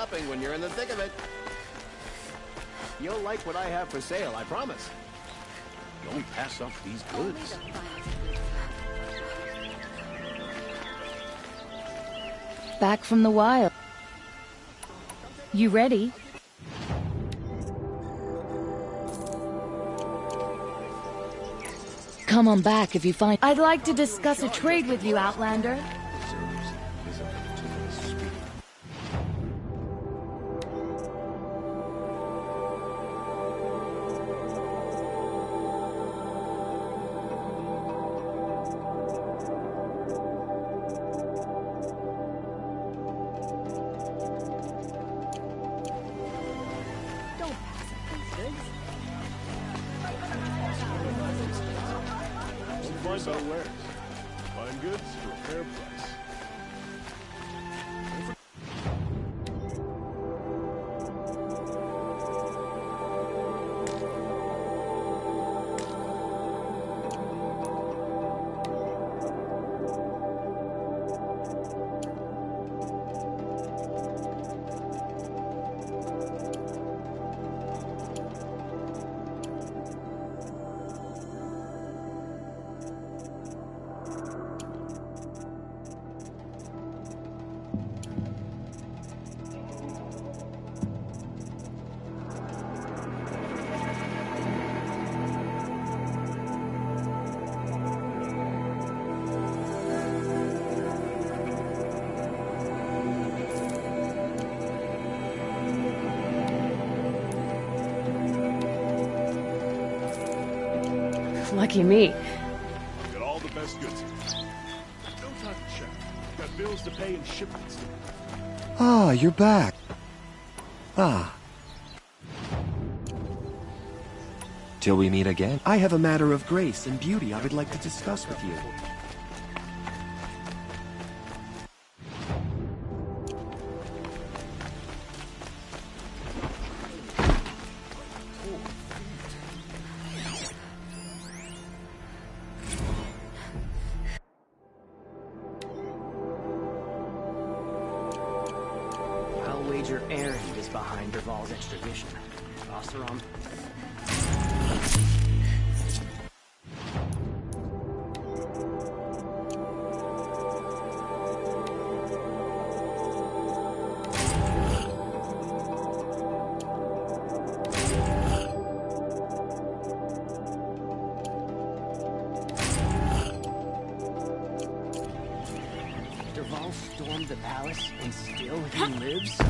shopping when you're in the thick of it. You'll like what I have for sale, I promise. Don't pass up these goods. Back from the wild. You ready? Come on back if you find... I'd like to discuss a trade with you, Outlander. Find better wares. Fine goods for a fair price. Lucky me. Got all the best goods here. No time to check. Got bills to pay and shipments. Ah, you're back. Ah. Till we meet again. I have a matter of grace and beauty I would like to discuss with you. Wager Aaron is behind Derval's extradition. Oseram. Derval stormed the palace and still he lives?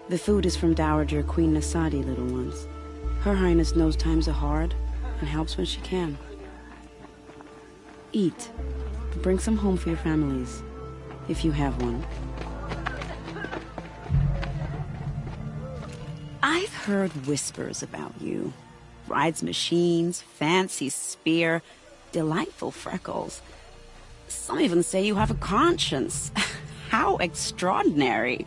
The food is from Dowager Queen Nasadi, little ones. Her Highness knows times are hard and helps when she can. Eat, but bring some home for your families, if you have one. I've heard whispers about you. Rides machines, fancy spear, delightful freckles. Some even say you have a conscience. How extraordinary.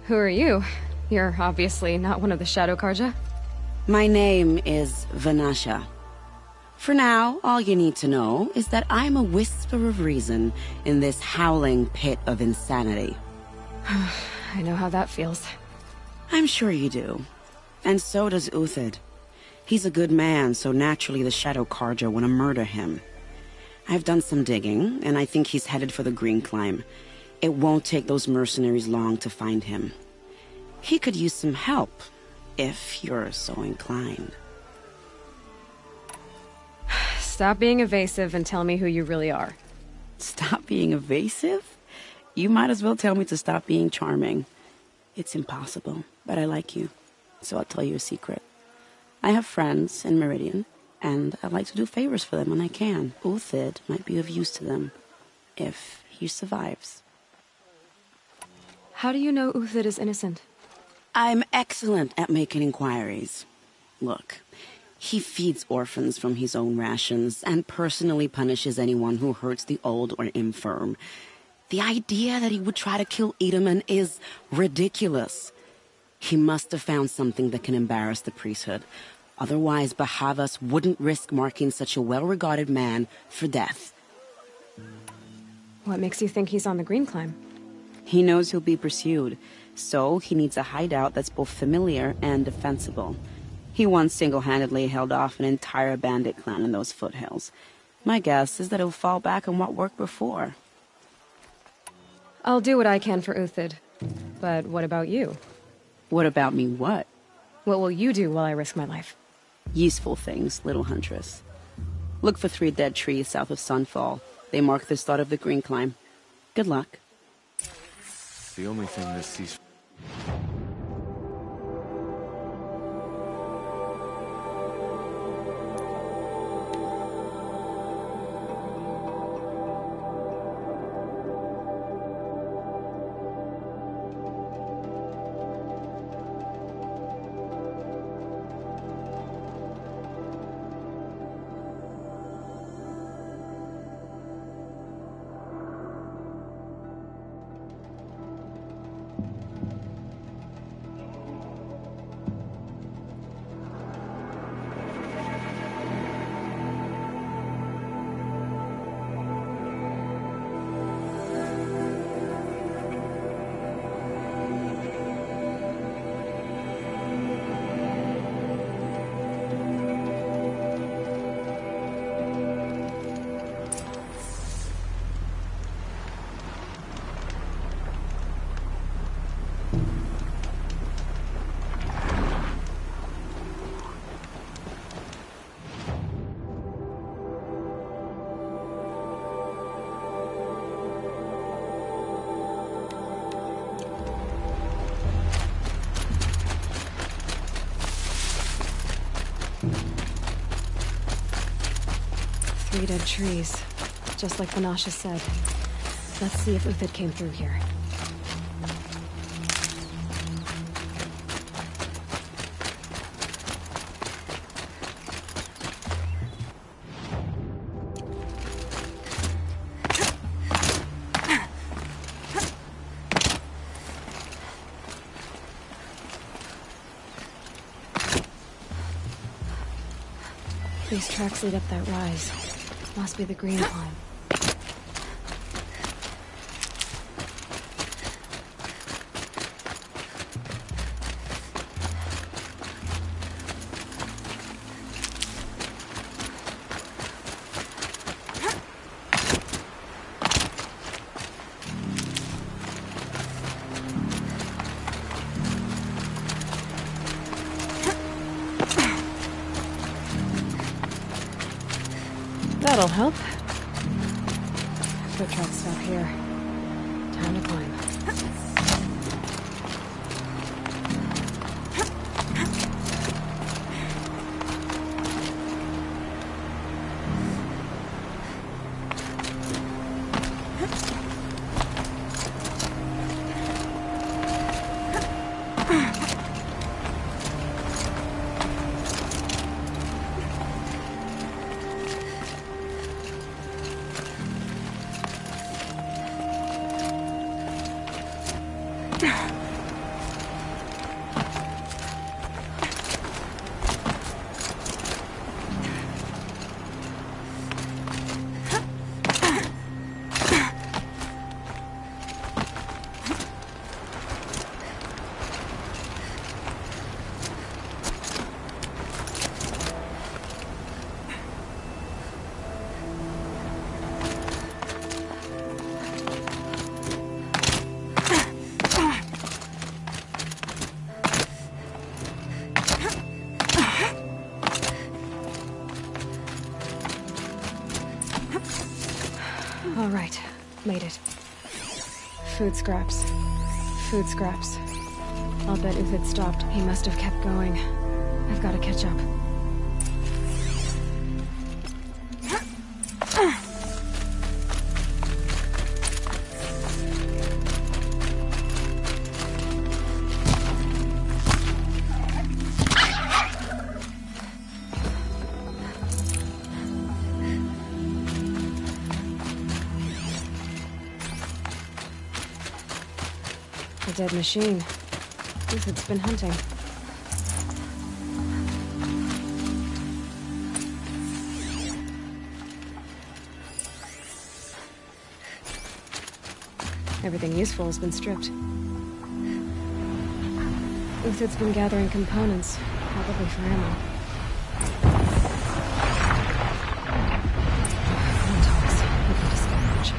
Who are you? You're obviously not one of the Shadow Karja. My name is Vanasha. For now, all you need to know is that I'm a whisper of reason in this howling pit of insanity. I know how that feels. I'm sure you do. And so does Uthid. He's a good man, so naturally the Shadow Karja want to murder him. I've done some digging, and I think he's headed for the Green Climb. It won't take those mercenaries long to find him. He could use some help, if you're so inclined. Stop being evasive and tell me who you really are. Stop being evasive? You might as well tell me to stop being charming. It's impossible, but I like you, so I'll tell you a secret. I have friends in Meridian, and I like to do favors for them when I can. Uthid might be of use to them, if he survives. How do you know Uthid is innocent? I'm excellent at making inquiries. Look, he feeds orphans from his own rations and personally punishes anyone who hurts the old or infirm. The idea that he would try to kill Edelman is ridiculous. He must have found something that can embarrass the priesthood. Otherwise, Bahavas wouldn't risk marking such a well-regarded man for death. What makes you think he's on the Green Climb? He knows he'll be pursued, so he needs a hideout that's both familiar and defensible. He once single-handedly held off an entire bandit clan in those foothills. My guess is that he'll fall back on what worked before. I'll do what I can for Uthid. But what about you? What about me what? What will you do while I risk my life? Useful things, little huntress. Look for 3 dead trees south of Sunfall. They mark the start of the Green Climb. Good luck. The only thing this cease... Three dead trees, just like Vanasha said. Let's see if Uthid came through here. These tracks lead up that rise. Must be the Green Climb. That'll help. Foot tracks stop here. Time to climb. All right, made it. Food scraps. Food scraps. I'll bet Uthid stopped. He must have kept going. I've got to catch up. A dead machine. Uthid's been hunting. Everything useful has been stripped. Uthid's been gathering components, probably for ammo. Montauk's. Looking to scavenge.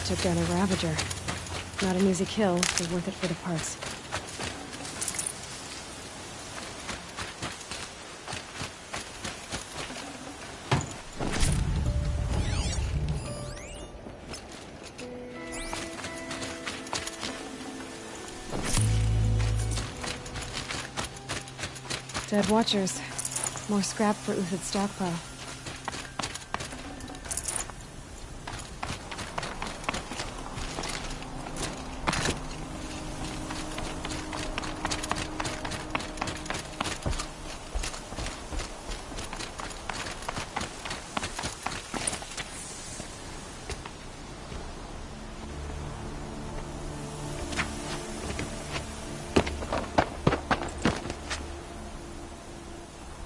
Took down a Ravager. Not an easy kill, but worth it for the parts. Dead Watchers. More scrap for Uthid's stockpile.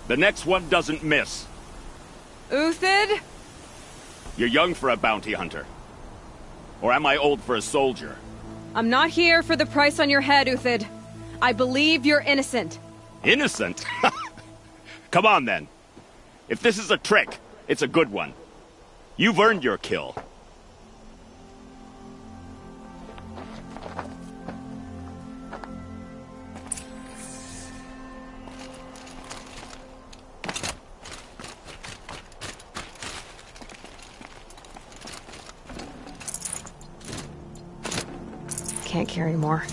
The next one doesn't miss. Uthid? You're young for a bounty hunter. Or am I old for a soldier? I'm not here for the price on your head, Uthid. I believe you're innocent. Innocent? Come on, then. If this is a trick, it's a good one. You've earned your kill. Can't carry more.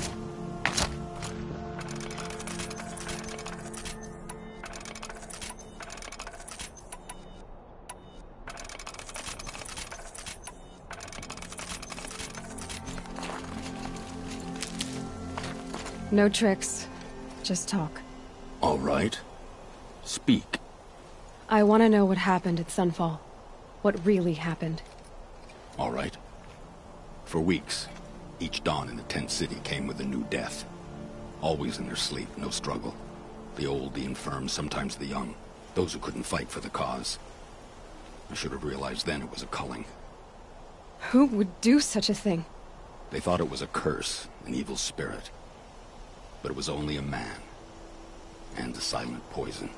No tricks. Just talk. All right. Speak. I want to know what happened at Sunfall. What really happened. All right. For weeks, Each dawn in the tent city came with a new death. Always in their sleep, no struggle. The old, the infirm, sometimes the young. Those who couldn't fight for the cause. I should have realized then it was a culling. Who would do such a thing? They thought it was a curse, an evil spirit. But it was only a man. And a silent poison.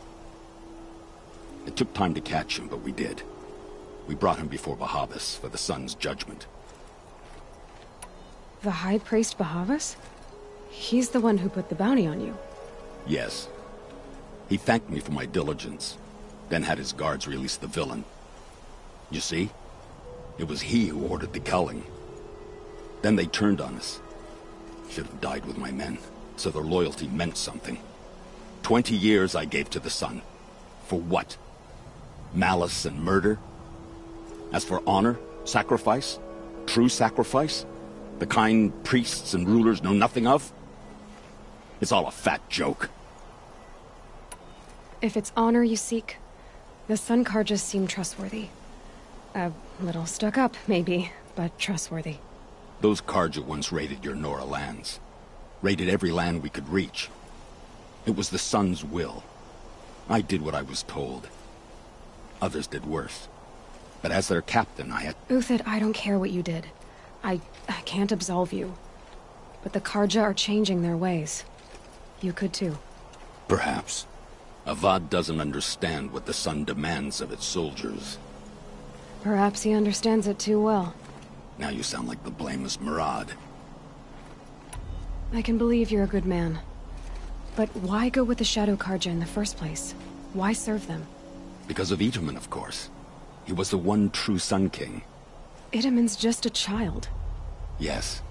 It took time to catch him, but we did. We brought him before Bahavas for the sun's judgment. The High Priest Bahavas? He's the one who put the bounty on you. Yes. He thanked me for my diligence, then had his guards release the villain. You see? It was he who ordered the culling. Then they turned on us. Should have died with my men, so their loyalty meant something. 20 years I gave to the sun. For what? Malice and murder? As for honor, sacrifice, true sacrifice, the kind priests and rulers know nothing of? It's all a fat joke. If it's honor you seek, the Sun Karjas seem trustworthy. A little stuck up, maybe, but trustworthy. Those Karja once raided your Nora lands. Raided every land we could reach. It was the Sun's will. I did what I was told. Others did worse. But as their captain, I had... Uthid, I don't care what you did. I can't absolve you. But the Karja are changing their ways. You could too. Perhaps. Avad doesn't understand what the Sun demands of its soldiers. Perhaps he understands it too well. Now you sound like the blameless Murad. I can believe you're a good man. But why go with the Shadow Karja in the first place? Why serve them? Because of Itaman, of course. He was the one true Sun King. Itaman's just a child. Yes.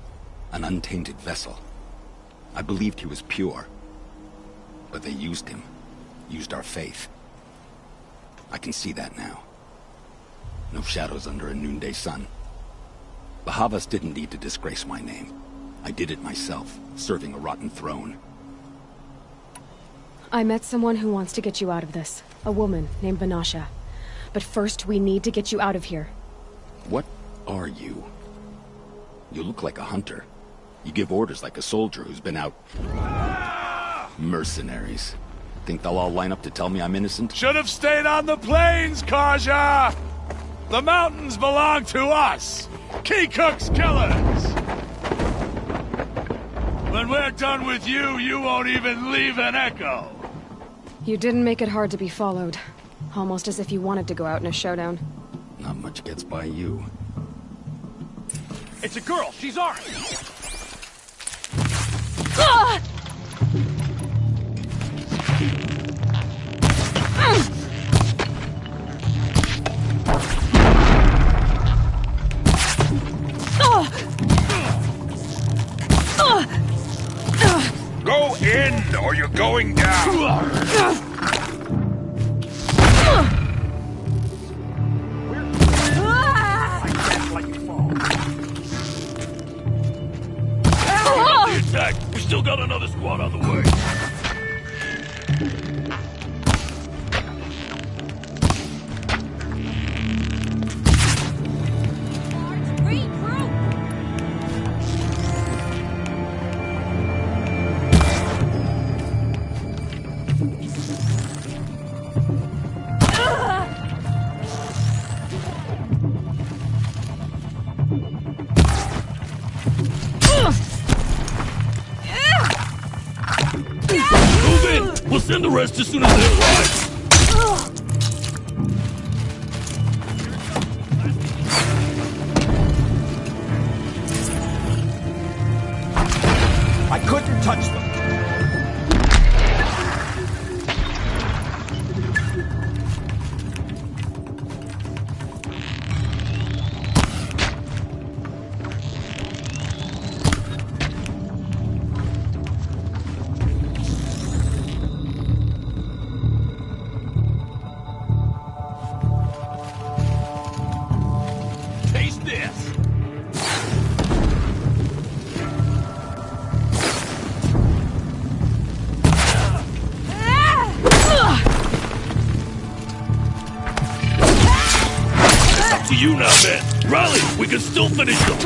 An untainted vessel. I believed he was pure. But they used him. Used our faith. I can see that now. No shadows under a noonday sun. Bahavas didn't need to disgrace my name. I did it myself, serving a rotten throne. I met someone who wants to get you out of this. A woman named Banasha. But first, we need to get you out of here. What are you? You look like a hunter. You give orders like a soldier who's been out... Mercenaries. Think they'll all line up to tell me I'm innocent? Should have stayed on the plains, Karja! The mountains belong to us! Keycook's killers! When we're done with you, you won't even leave an echo! You didn't make it hard to be followed. Almost as if you wanted to go out in a showdown. Not much gets by you. It's a girl! She's ours! Go in, or you're going down! We still got another squad on the way. We'll send the rest as soon as they arrive. I couldn't touch them. You now, man. Rally! We can still finish them!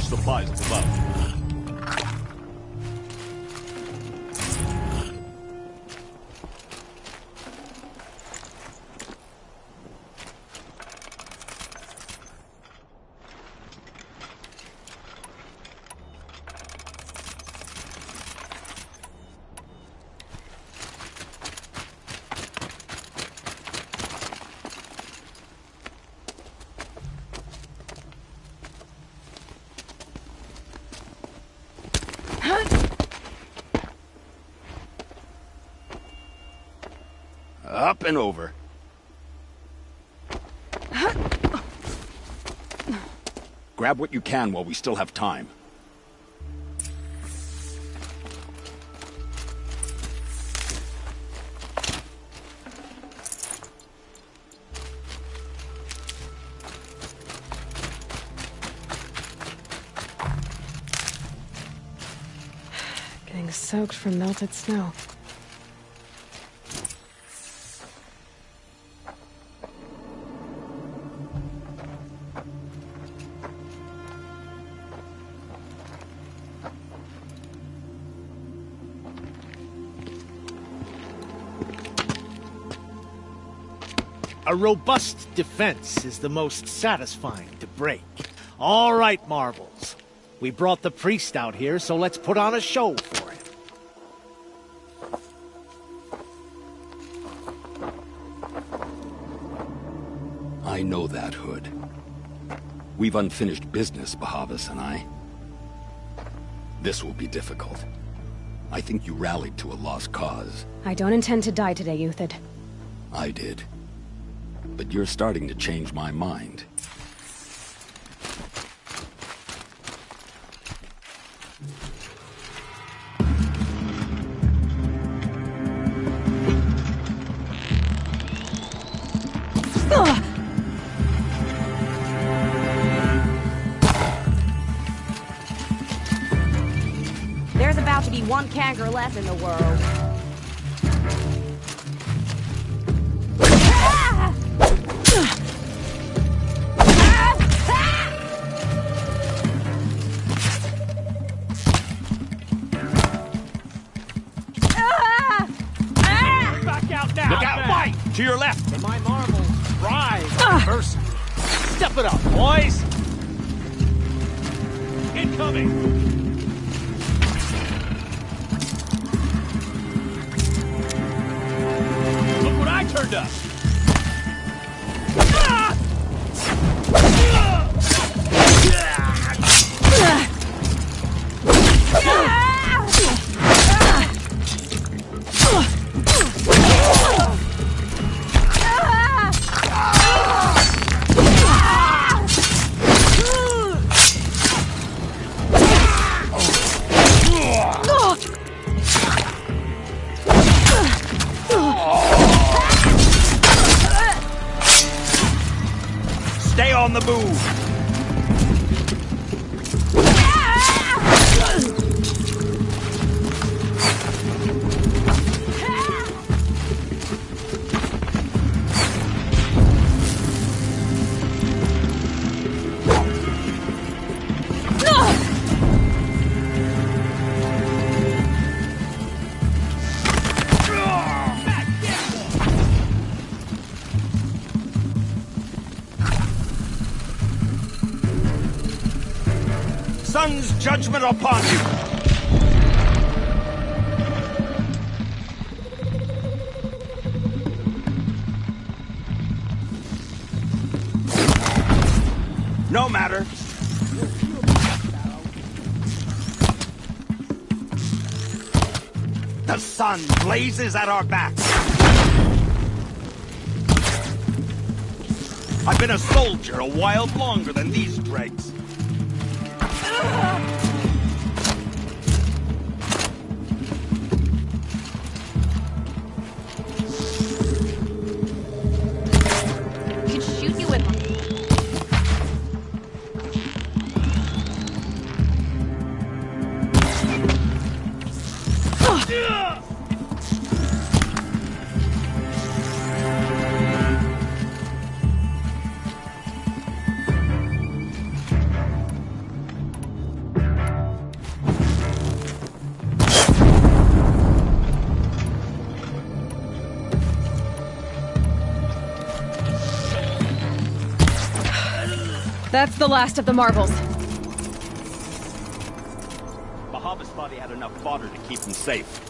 supplies above. Up and over. Grab what you can while we still have time. Getting soaked from melted snow. A robust defense is the most satisfying to break. All right, Marbles. We brought the priest out here, so let's put on a show for him. I know that, Hood. We've unfinished business, Bahavas and I. This will be difficult. I think you rallied to a lost cause. I don't intend to die today, Uthid. I did. But you're starting to change my mind. There's about to be one kangaroo less in the world. To your left! And my marbles rise adversity. Step it up, boys! Incoming! Look what I turned up! Stay on the move! Sun's judgment upon you! No matter. The sun blazes at our backs. I've been a soldier a while longer than these dregs. Could shoot you with one. That's the last of the marbles. Bahavas thought he had enough fodder to keep him safe.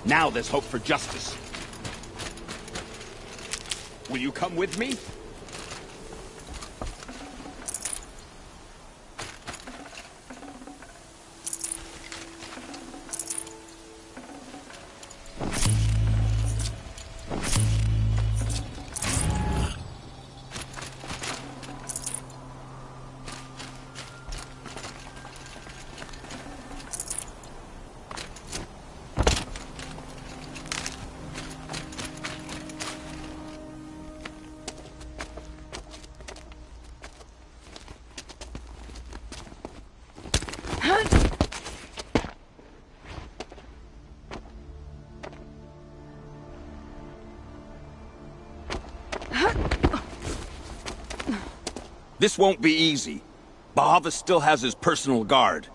Now there's hope for justice. Will you come with me? This won't be easy. Bahava still has his personal guard.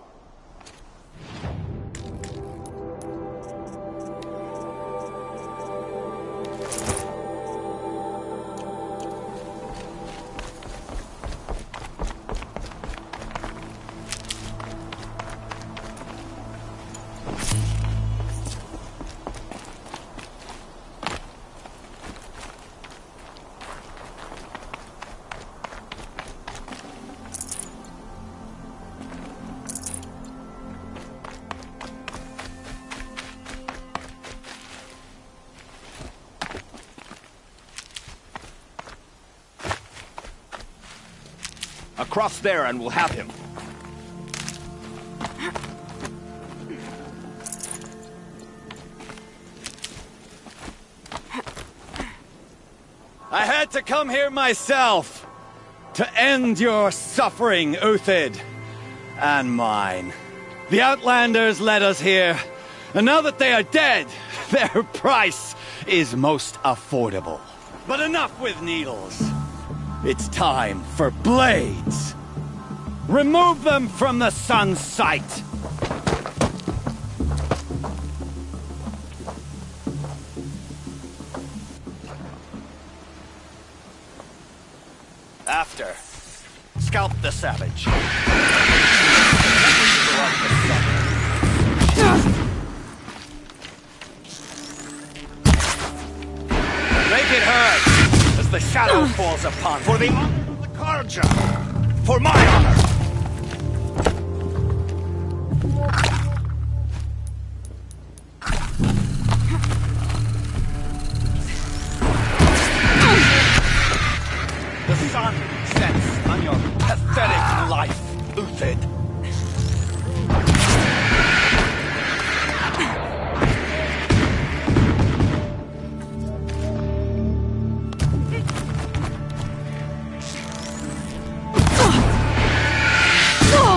Across there and we'll have him. I had to come here myself to end your suffering, Uthid, and mine. The Outlanders led us here, and now that they are dead, their price is most affordable. But enough with needles. It's time for blades. Remove them from the sun's sight. After, scalp the savage. Make it hurt as the shadow falls upon. For the honor of the Karja. For my honor. The sun sets on your pathetic life, Uthid.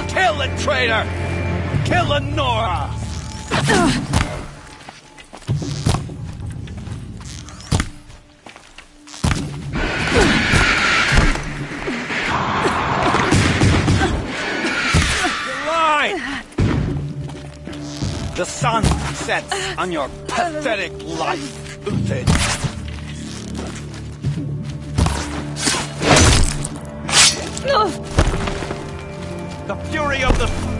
Kill the traitor! Kill the Nora! The sun sets on your pathetic life, Uthid. The fury of the...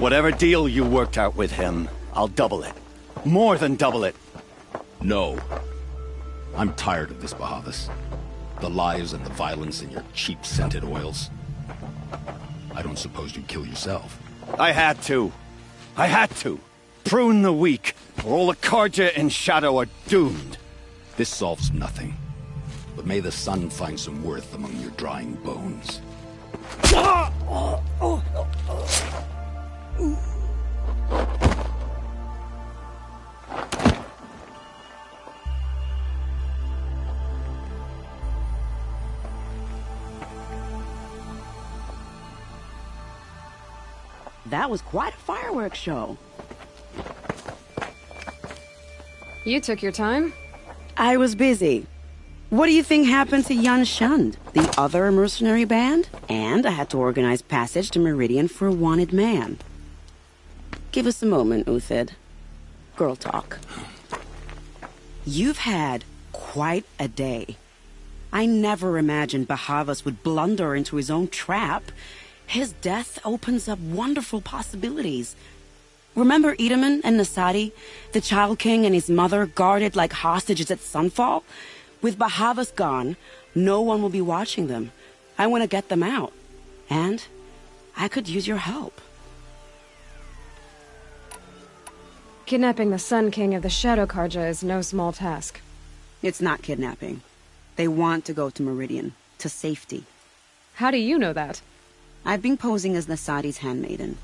Whatever deal you worked out with him, I'll double it. More than double it. No. I'm tired of this, Bahavas. The lies and the violence and your cheap scented oils. I don't suppose you'd kill yourself. I had to. I had to. Prune the weak, or all the Karja in Shadow are doomed. This solves nothing. But may the sun find some worth among your drying bones. That was quite a fireworks show. You took your time. I was busy. What do you think happened to Yan Shund, the other mercenary band? And I had to organize passage to Meridian for a wanted man. Give us a moment, Uthid. Girl talk. You've had quite a day. I never imagined Bahavas would blunder into his own trap. His death opens up wonderful possibilities. Remember Edaman and Nasadi, the Child King and his mother guarded like hostages at Sunfall? With Bahavas gone, no one will be watching them. I want to get them out. And I could use your help. Kidnapping the Sun King of the Shadow Karja is no small task. It's not kidnapping. They want to go to Meridian, to safety. How do you know that? I've been posing as Nasadi's handmaiden.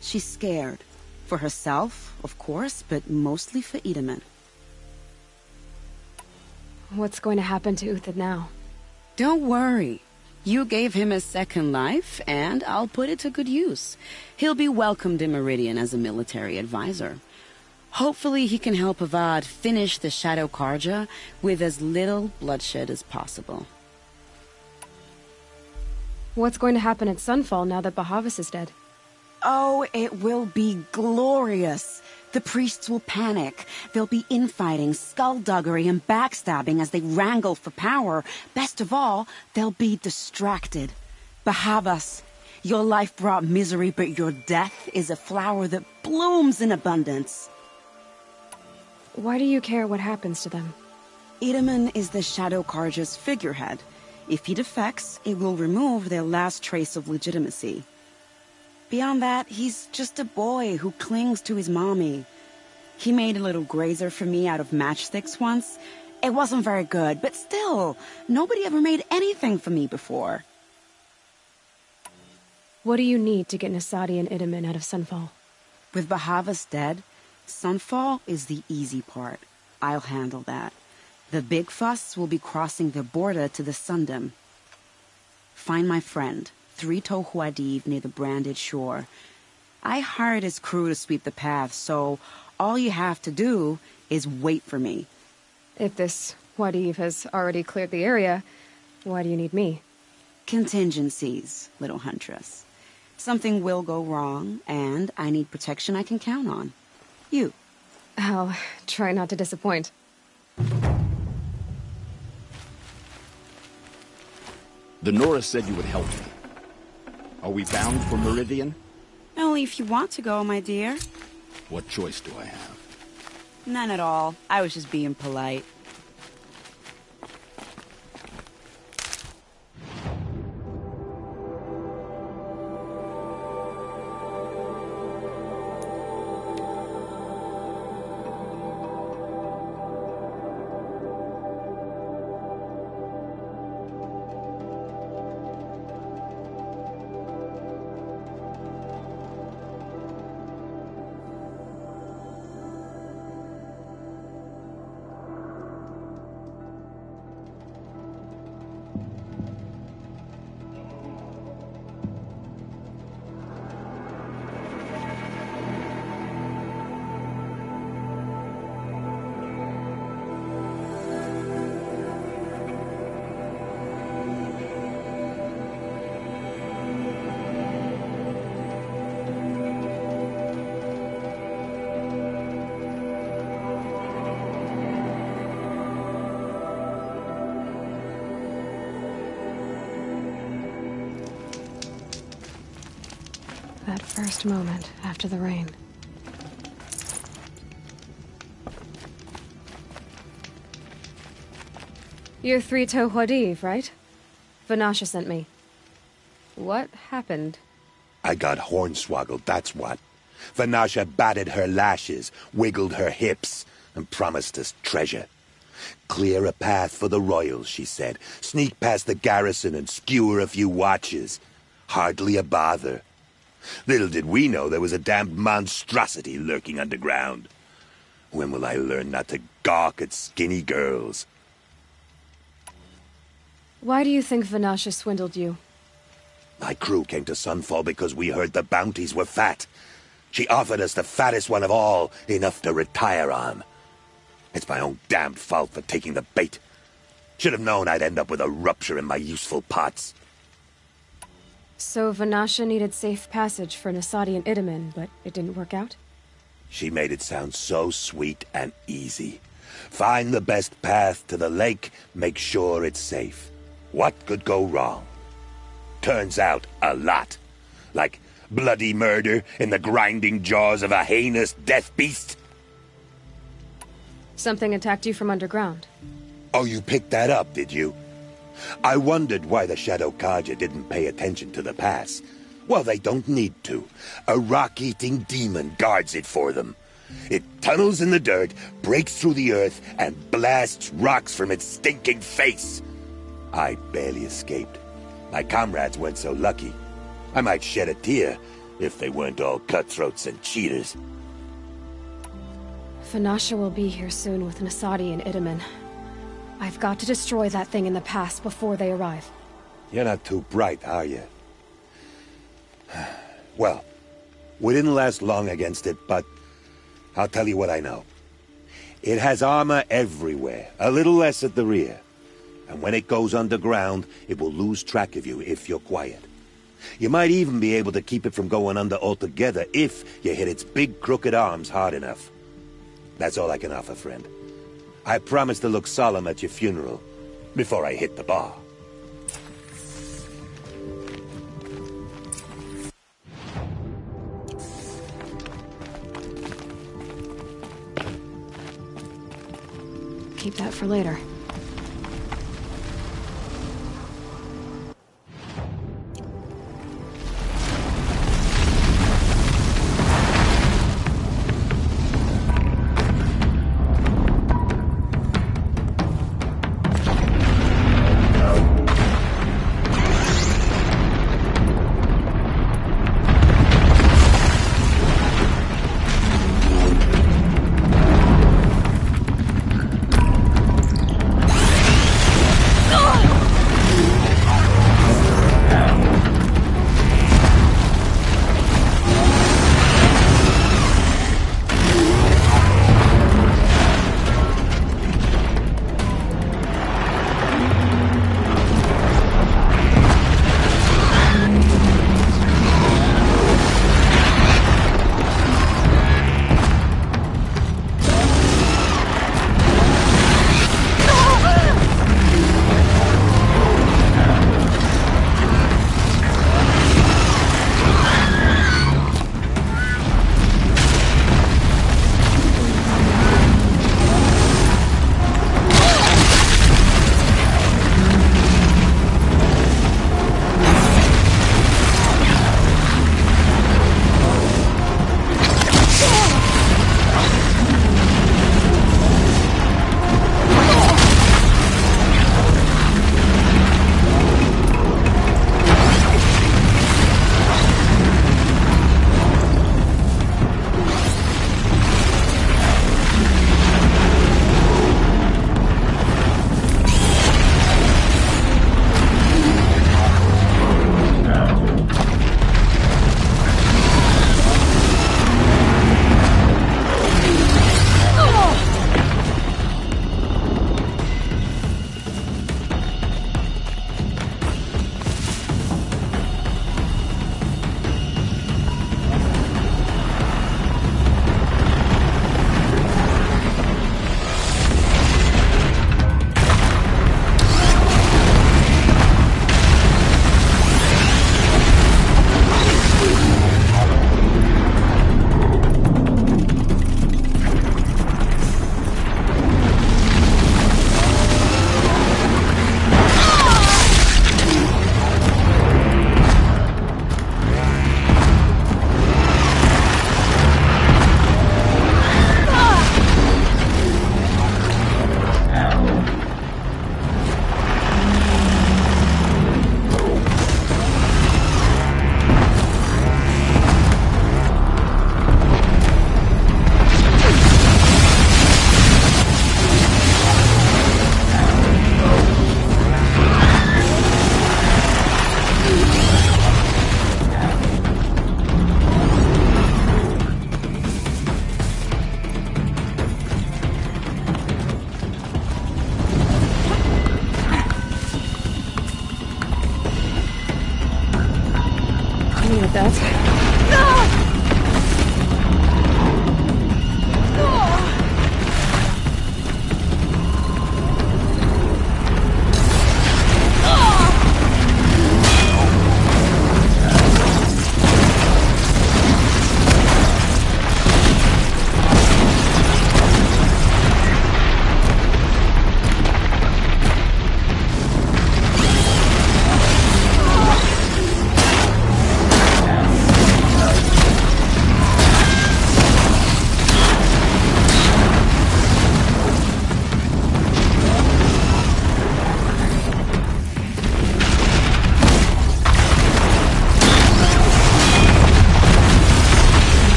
She's scared. For herself, of course, but mostly for Edaman. What's going to happen to Uthid now? Don't worry. You gave him a second life, and I'll put it to good use. He'll be welcomed in Meridian as a military advisor. Hopefully he can help Avad finish the Shadow Karja with as little bloodshed as possible. What's going to happen at Sunfall now that Bahavas is dead? Oh, it will be glorious. The priests will panic. There'll be infighting, skullduggery, and backstabbing as they wrangle for power. Best of all, they'll be distracted. Bahavas, your life brought misery, but your death is a flower that blooms in abundance. Why do you care what happens to them? Edaman is the Shadow Karja's figurehead. If he defects, it will remove their last trace of legitimacy. Beyond that, he's just a boy who clings to his mommy. He made a little grazer for me out of matchsticks once. It wasn't very good, but still, nobody ever made anything for me before. What do you need to get Nasadi and Edaman out of Sunfall? With Bahavas dead, Sunfall is the easy part. I'll handle that. The big fuss will be crossing the border to the Sundom. Find my friend, 3 Tohuadiv near the branded shore. I hired his crew to sweep the path, so all you have to do is wait for me. If this Wadiv has already cleared the area, why do you need me? Contingencies, little huntress. Something will go wrong, and I need protection I can count on. You. I'll try not to disappoint. The Nora said you would help me. Are we bound for Meridian? Only if you want to go, my dear. What choice do I have? None at all. I was just being polite. That first moment after the rain. You're 3 Tohuadiv, right? Vanasha sent me. What happened? I got hornswoggled, that's what. Vanasha batted her lashes, wiggled her hips, and promised us treasure. Clear a path for the royals, she said. Sneak past the garrison and skewer a few watches. Hardly a bother. Little did we know there was a damned monstrosity lurking underground. When will I learn not to gawk at skinny girls? Why do you think Vanasha swindled you? My crew came to Sunfall because we heard the bounties were fat. She offered us the fattest one of all, enough to retire on. It's my own damned fault for taking the bait. Should have known I'd end up with a rupture in my useful pots. So Vanasha needed safe passage for Nasadi and Itamen, but it didn't work out? She made it sound so sweet and easy. Find the best path to the lake, make sure it's safe. What could go wrong? Turns out, a lot. Like bloody murder in the grinding jaws of a heinous death beast. Something attacked you from underground. Oh, you picked that up, did you? I wondered why the Shadow Kaja didn't pay attention to the pass. Well, they don't need to. A rock-eating demon guards it for them. It tunnels in the dirt, breaks through the earth, and blasts rocks from its stinking face. I barely escaped. My comrades weren't so lucky. I might shed a tear if they weren't all cutthroats and cheaters. Vanasha will be here soon with Nasadi and Itamen. I've got to destroy that thing in the pass before they arrive. You're not too bright, are you? Well, we didn't last long against it, but I'll tell you what I know. It has armor everywhere, a little less at the rear. And when it goes underground, it will lose track of you if you're quiet. You might even be able to keep it from going under altogether if you hit its big crooked arms hard enough. That's all I can offer, friend. I promise to look solemn at your funeral before I hit the bar. Keep that for later.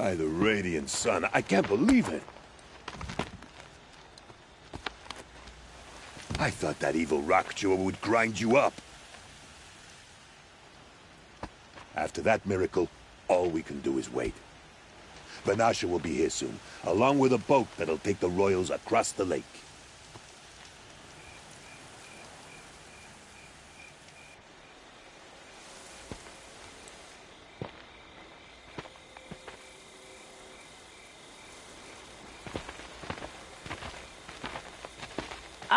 By the radiant sun, I can't believe it. I thought that evil rock chewer would grind you up. After that miracle, all we can do is wait. Vanasha will be here soon, along with a boat that'll take the royals across the lake.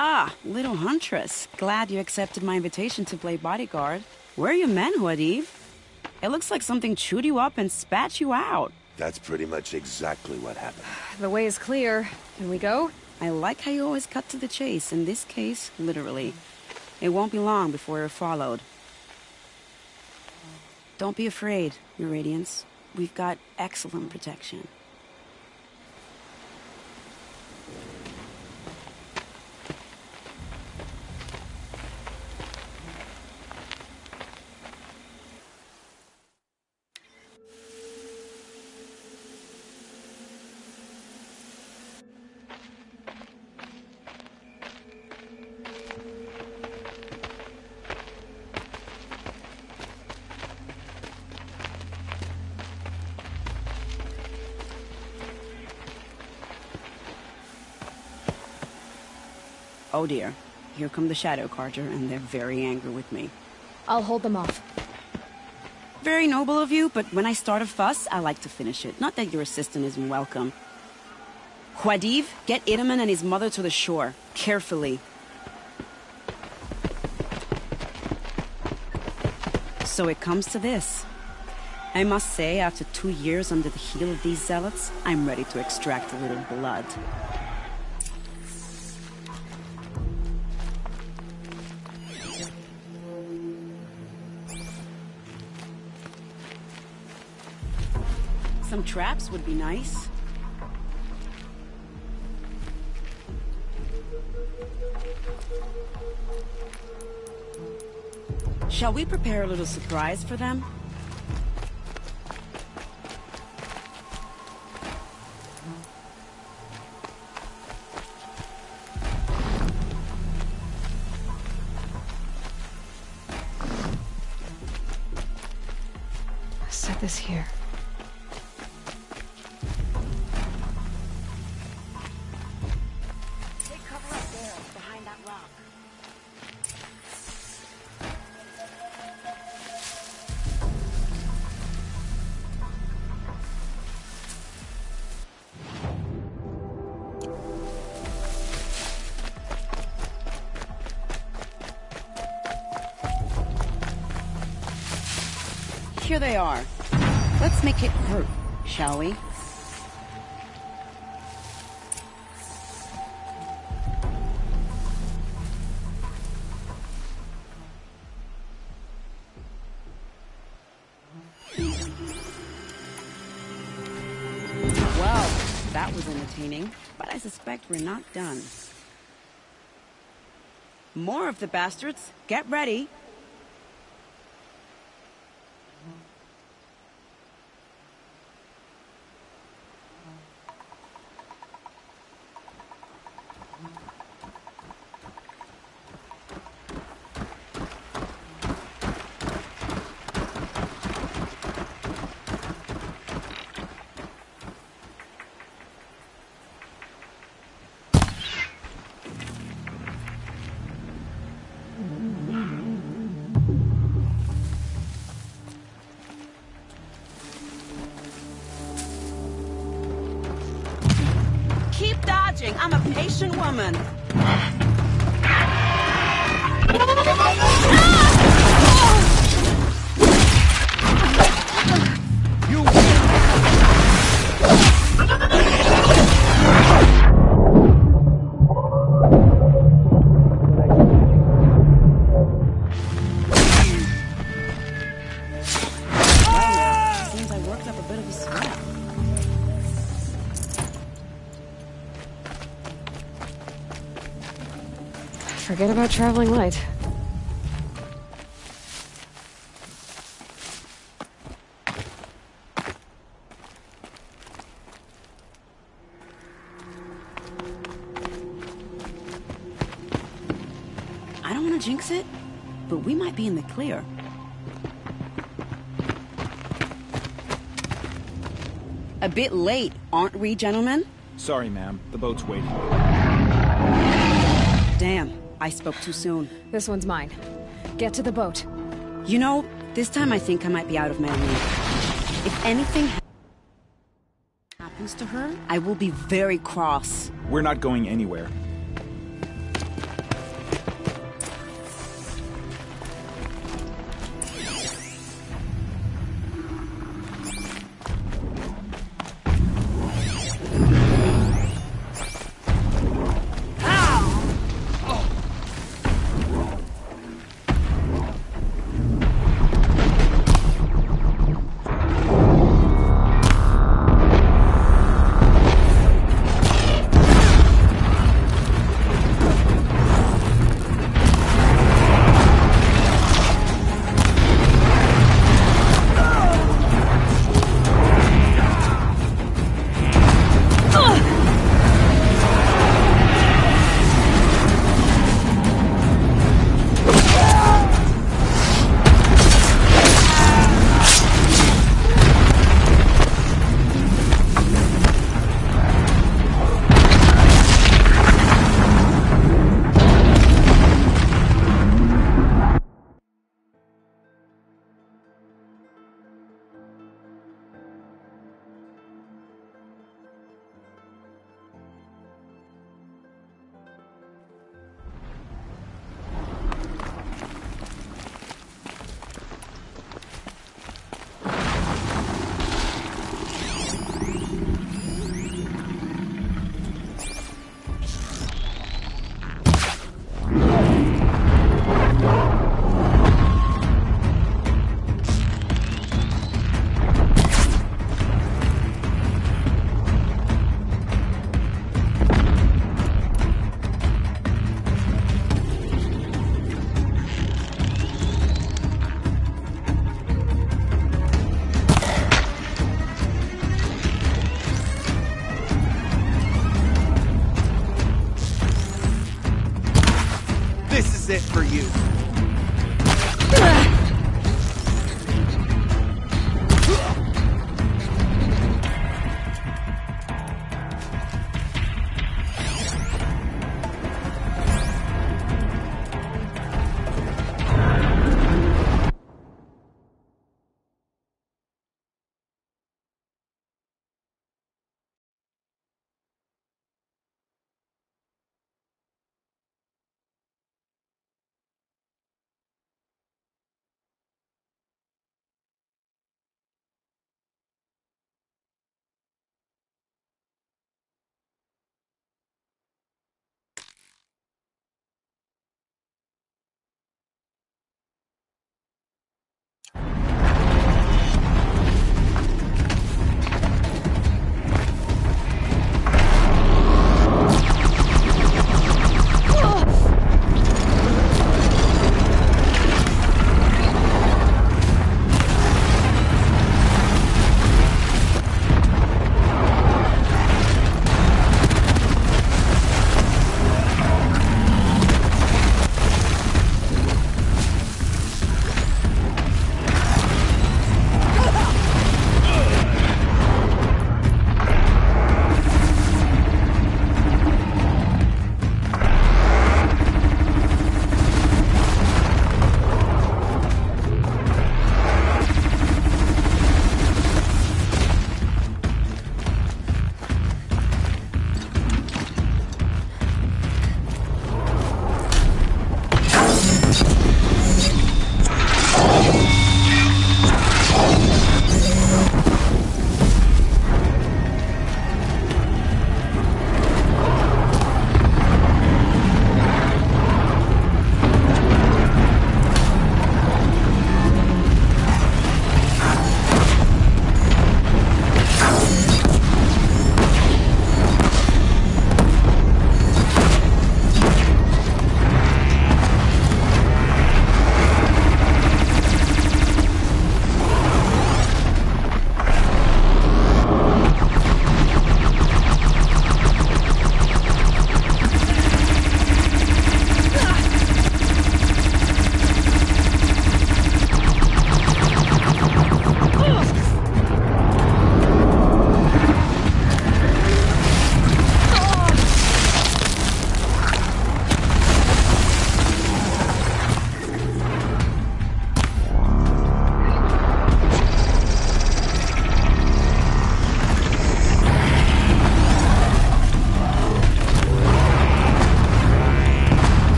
Ah, little huntress. Glad you accepted my invitation to play bodyguard. Where are your men, Huadiv? It looks like something chewed you up and spat you out. That's pretty much exactly what happened. The way is clear. Can we go? I like how you always cut to the chase. In this case, literally. It won't be long before you're followed. Don't be afraid, Your Radiance. We've got excellent protection. Oh dear, here come the Shadow Carter, and they're very angry with me. I'll hold them off. Very noble of you, but when I start a fuss, I like to finish it. Not that your assistant isn't welcome. Huadiv, get Itaman and his mother to the shore. Carefully. So it comes to this. I must say, after 2 years under the heel of these zealots, I'm ready to extract a little blood. Some traps would be nice. Shall we prepare a little surprise for them? Set this here. Here they are. Let's make it hurt, shall we? Well, that was entertaining, but I suspect we're not done. More of the bastards. Get ready. Keep dodging. I'm a patient woman. Seems I worked up a bit of a sweat. Forget about traveling light. want to jinx it, but we might be in the clear. A bit late, aren't we, gentlemen? Sorry, ma'am. The boat's waiting. Damn, I spoke too soon. This one's mine. Get to the boat. You know, this time I think I might be out of my league. If anything happens to her, I will be very cross. We're not going anywhere. This is it for you.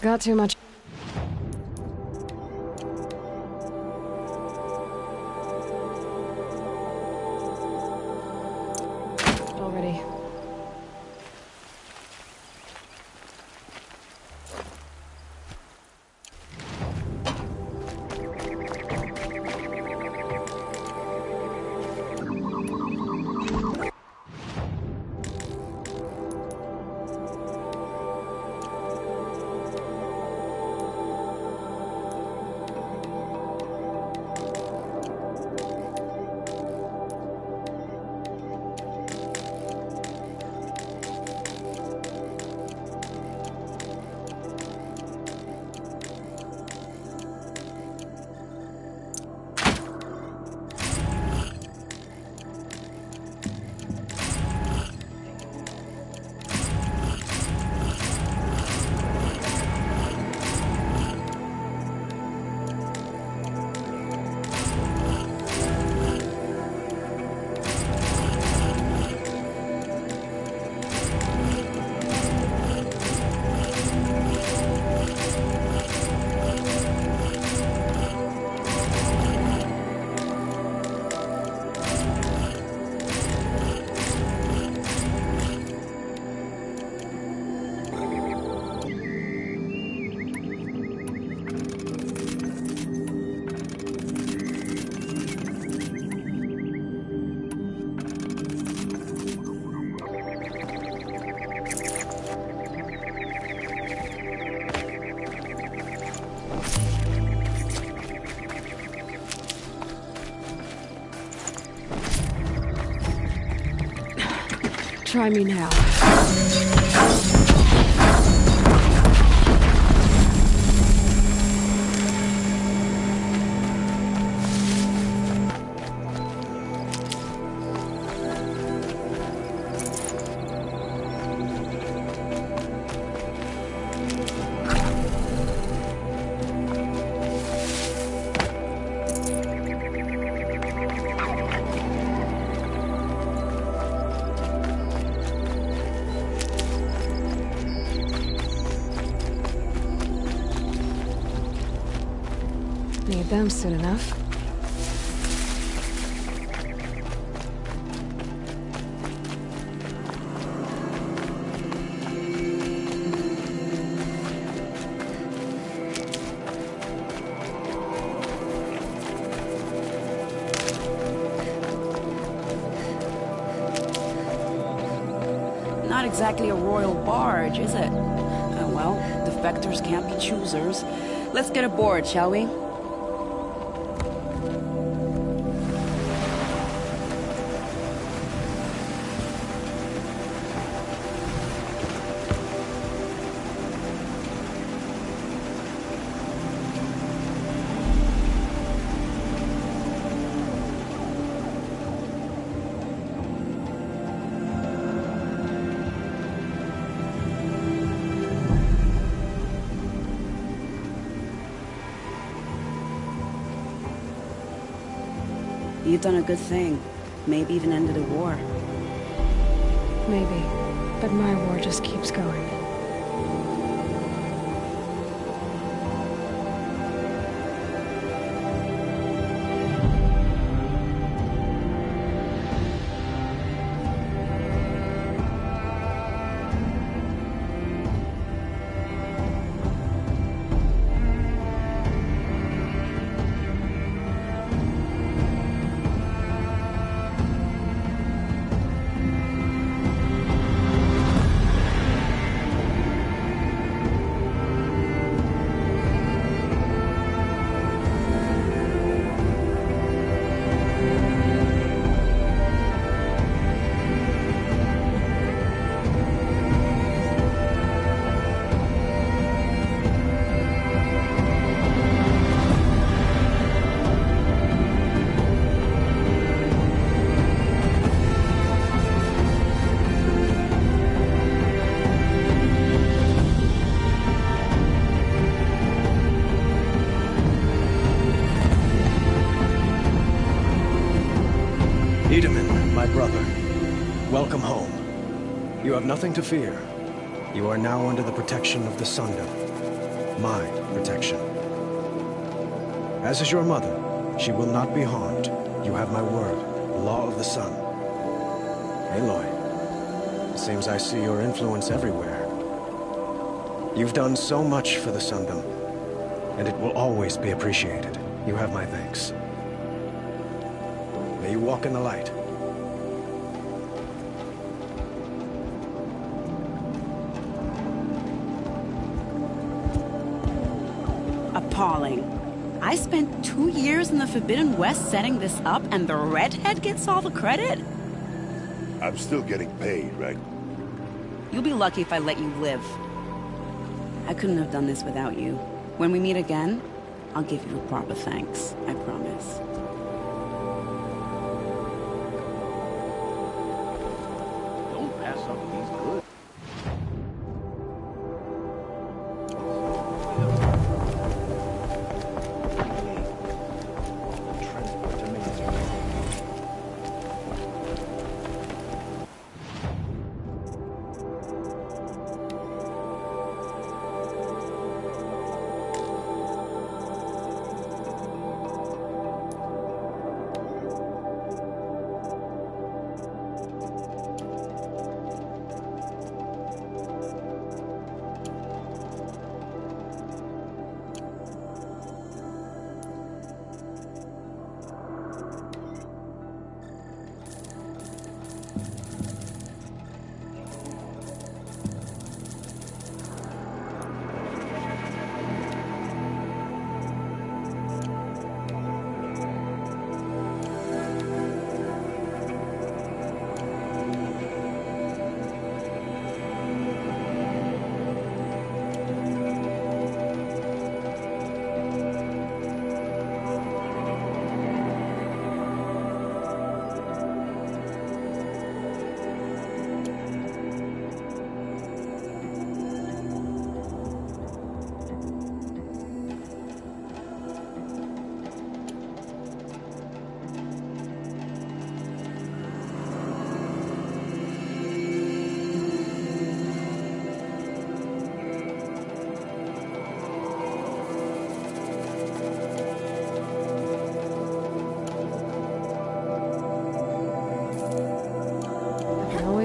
got too much. Already. Try me now. Need them soon enough. Not exactly a royal barge, is it? Well, defectors can't be choosers. Let's get aboard, shall we? You've done a good thing. Maybe even ended a war. Maybe. But my war just keeps going. My brother, welcome home. You have nothing to fear. You are now under the protection of the Sundom. my protection. As is your mother, she will not be harmed. You have my word, Law of the Sun. Aloy, it seems I see your influence everywhere. You've done so much for the Sundom, and it will always be appreciated. You have my thanks. May you walk in the light. Appalling. I spent 2 years in the Forbidden West setting this up, and the redhead gets all the credit? I'm still getting paid, right? You'll be lucky if I let you live. I couldn't have done this without you. When we meet again, I'll give you a proper thanks. I promise. Don't pass up these good.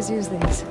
Use these.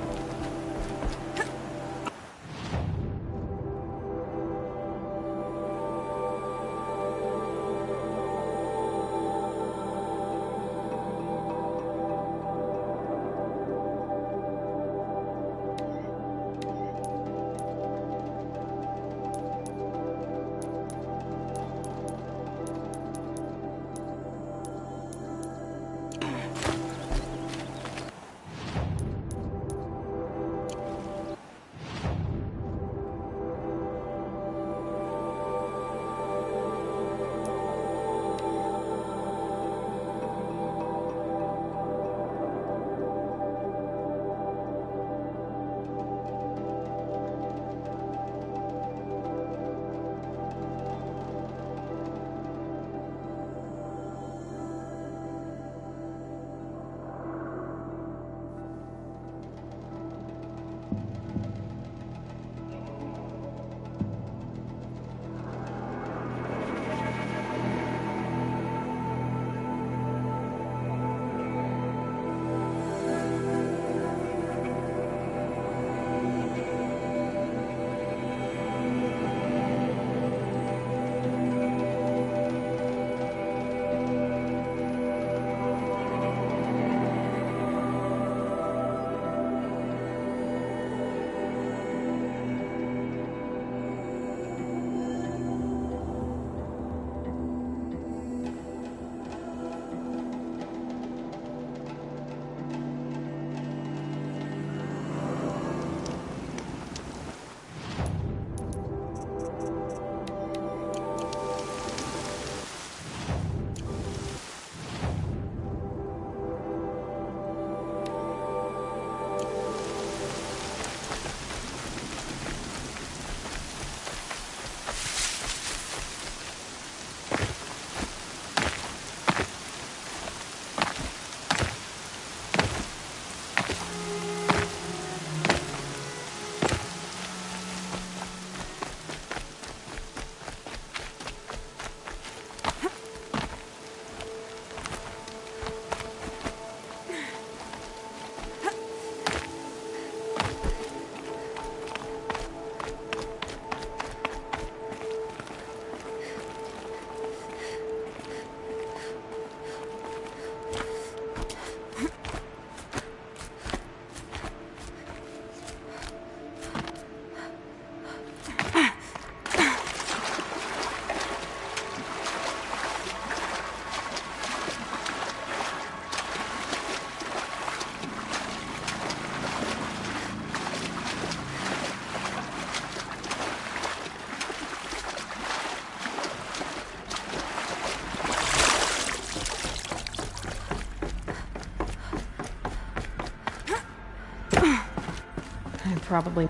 probably...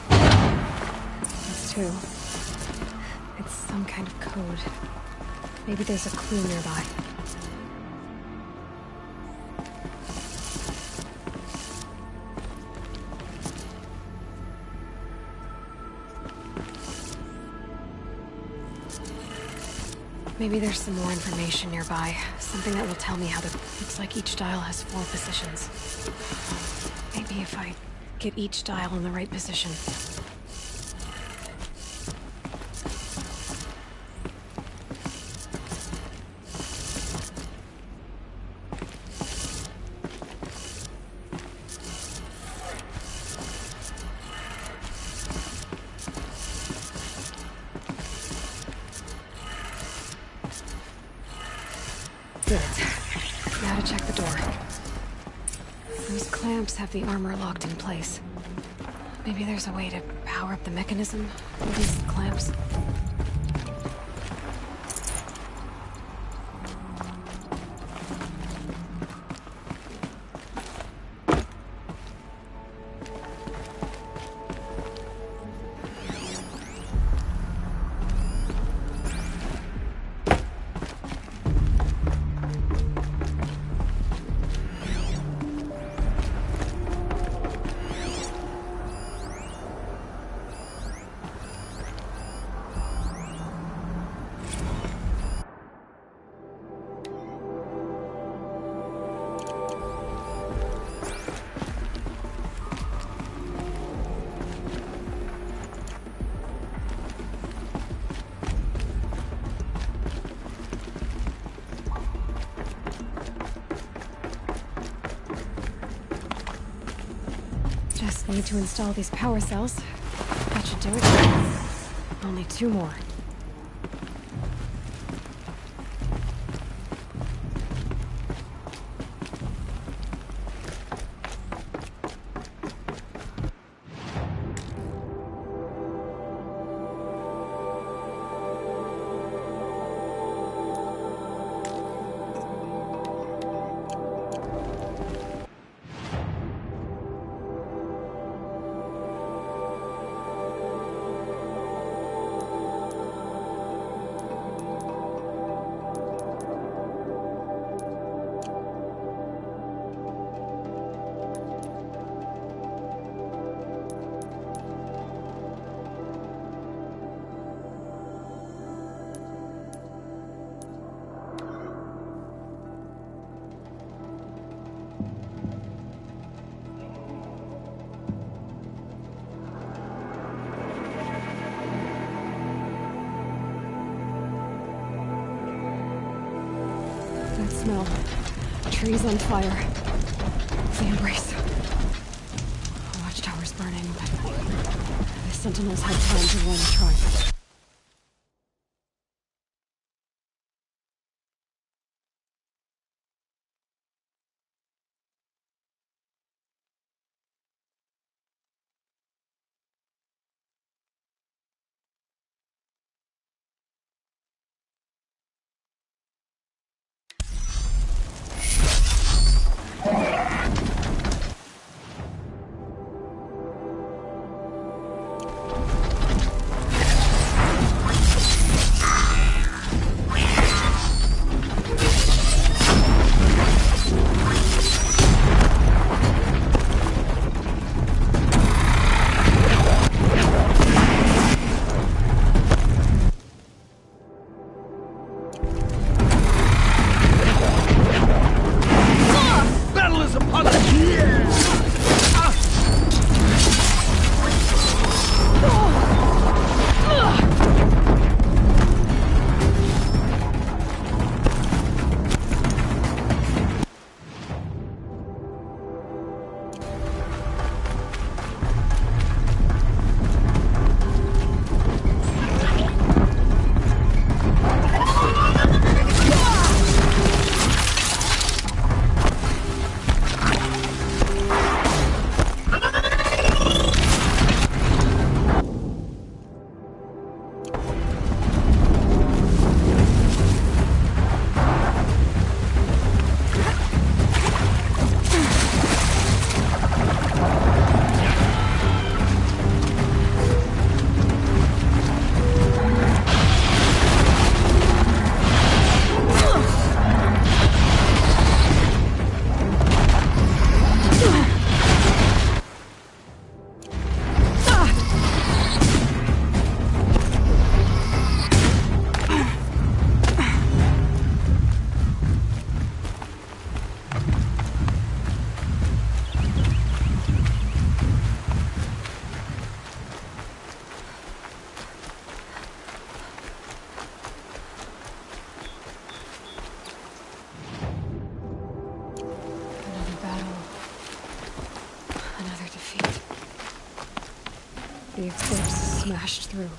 That's two. It's some kind of code. Maybe there's a clue nearby. Maybe there's some more information nearby. Something that will tell me how the... Looks like each dial has 4 positions. Maybe if I get each dial in the right position. Now to check the door. Those clamps have the armor locked in place. Maybe there's a way to power up the mechanism with these clamps. Just need to install these power cells. That should do it. Only 2 more. Smell. Trees on fire. The embrace. Watchtower's burning, but the sentinels had time to run and try. The explosives smashed through.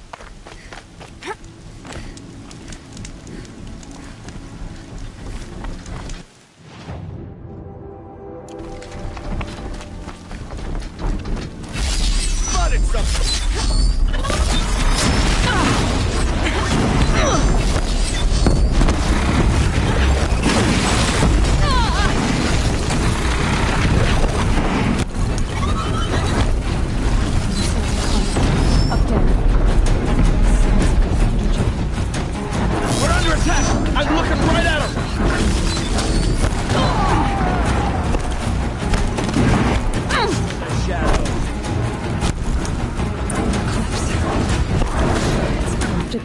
Spotted something!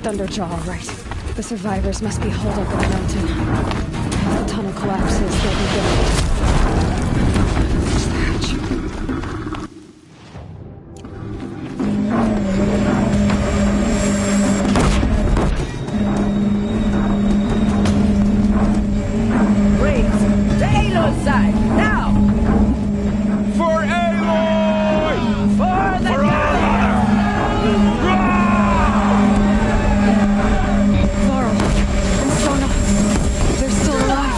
Thunderjaw, all right. The survivors must be holed up in the mountain. If the tunnel collapses, they'll be dead. Raise to Aloy's side, now! For Aloy! For the they're still alive.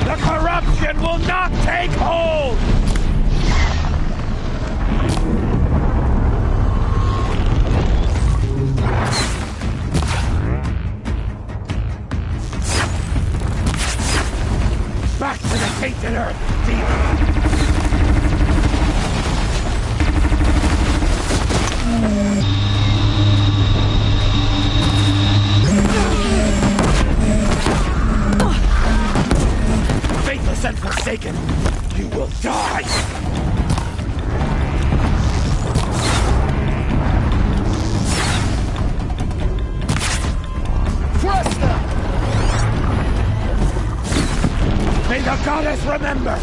The corruption will not take hold! Back to the tainted earth, demon! Faithless and forsaken, you will die! Trust them! May the goddess remember!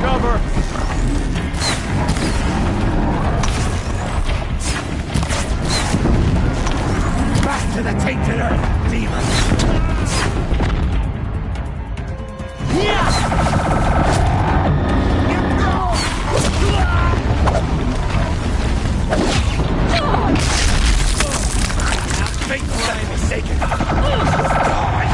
Cover! Back to the tainted earth, demon! Faithless and forsaken! Die!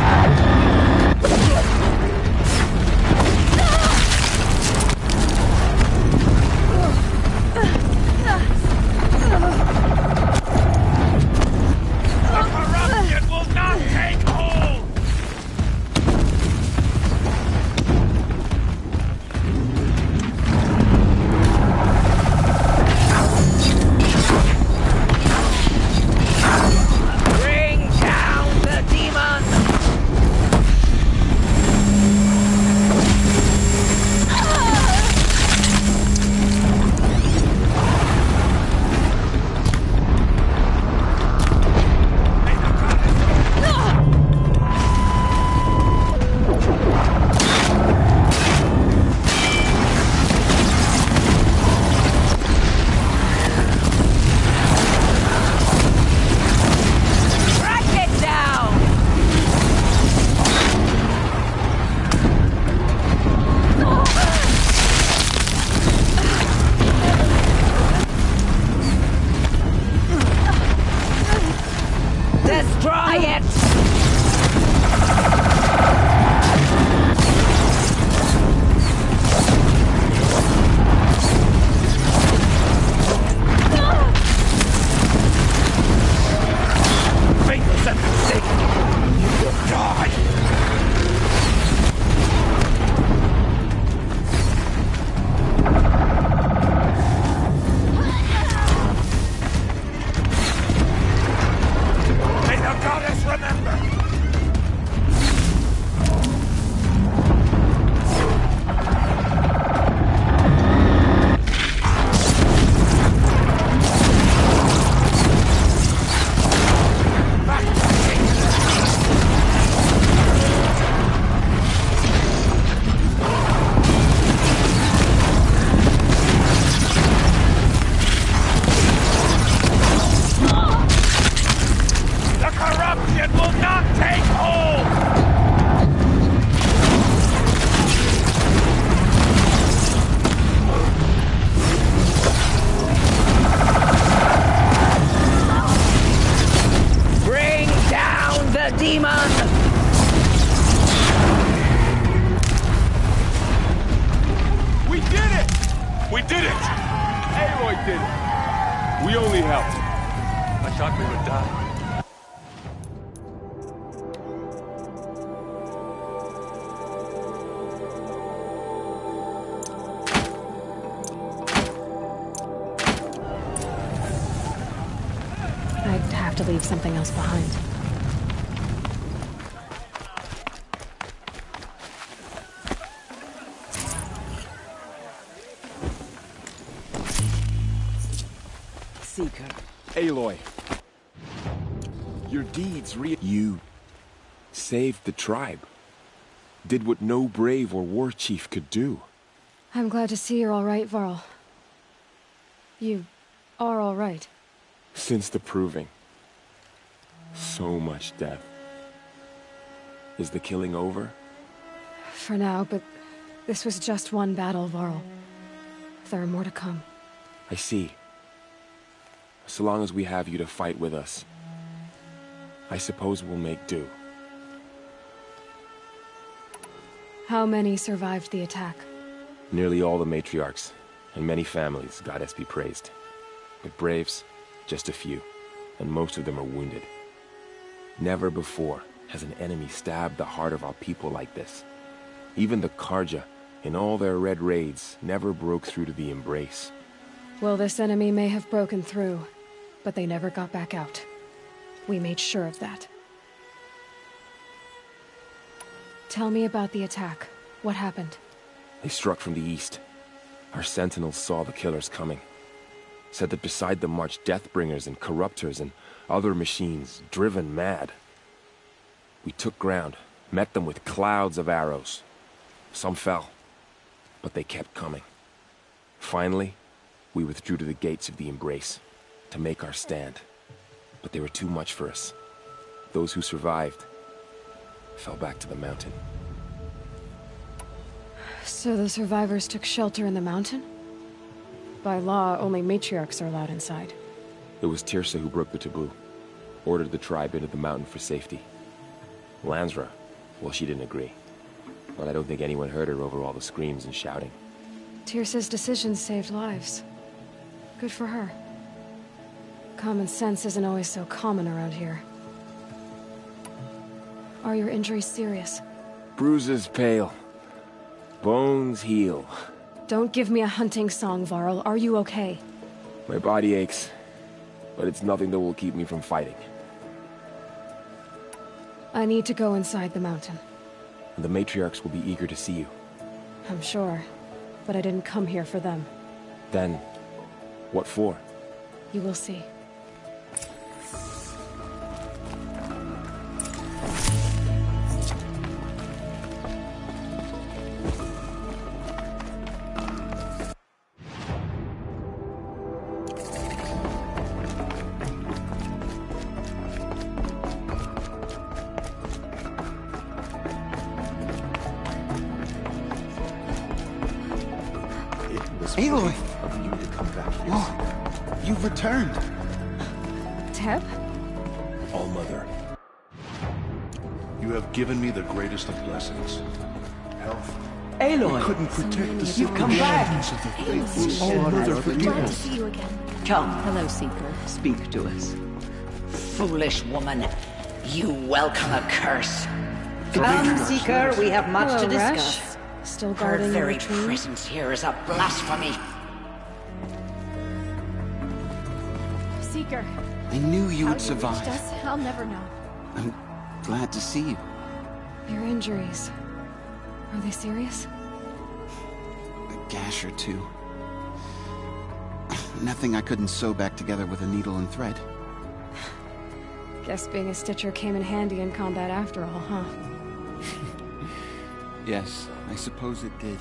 did it! Aloy did it! We only helped. I thought we would die. I'd have to leave something else behind. Seeker. Aloy. Your deeds You saved the tribe. Did what no brave or war chief could do. I'm glad to see you're all right, Varl. You are all right. Since the proving. So much death. Is the killing over? For now, but this was just one battle, Varl. There are more to come. I see. So long as we have you to fight with us, I suppose we'll make do. How many survived the attack? Nearly all the matriarchs, and many families, goddess be praised. But braves, just a few, and most of them are wounded. Never before has an enemy stabbed the heart of our people like this. Even the Karja, in all their red raids, never broke through to the Embrace. Well, this enemy may have broken through, but they never got back out. We made sure of that. Tell me about the attack. What happened? They struck from the east. Our sentinels saw the killers coming. Said that beside them marched Deathbringers and Corruptors and other machines, driven mad. We took ground, met them with clouds of arrows. Some fell, but they kept coming. Finally, we withdrew to the gates of the Embrace to make our stand. But they were too much for us. Those who survived fell back to the mountain. So the survivors took shelter in the mountain? By law, only matriarchs are allowed inside. It was Tirsa who broke the taboo. Ordered the tribe into the mountain for safety. Lansra, well, she didn't agree. But I don't think anyone heard her over all the screams and shouting. Tirsa's decisions saved lives. Good for her. Common sense isn't always so common around here. Are your injuries serious? Bruises pale. Bones heal. Don't give me a hunting song, Varl. Are you okay? My body aches, but it's nothing that will keep me from fighting. I need to go inside the mountain. The matriarchs will be eager to see you. I'm sure, but I didn't come here for them. Then, what for? You will see. Aloy! Of you to come back here. Oh, you've returned. Teb? All-Mother, you have given me the greatest of blessings. Health. Aloy! We couldn't protect the You've come back! All-Mother, forgive Glad to us. see you again. Come. Hello, Seeker. Speak to us. Foolish woman. You welcome a curse. Come, Seeker, we have much Hello, to discuss. Resh. Still Her guarding very your tree? presence here is a blasphemy. Seeker. I knew you how would survive. reached us, I'll never know. I'm glad to see you. Your injuries. Are they serious? A gash or two. Nothing I couldn't sew back together with a needle and thread. Guess being a stitcher came in handy in combat after all, huh? Yes, I suppose it did.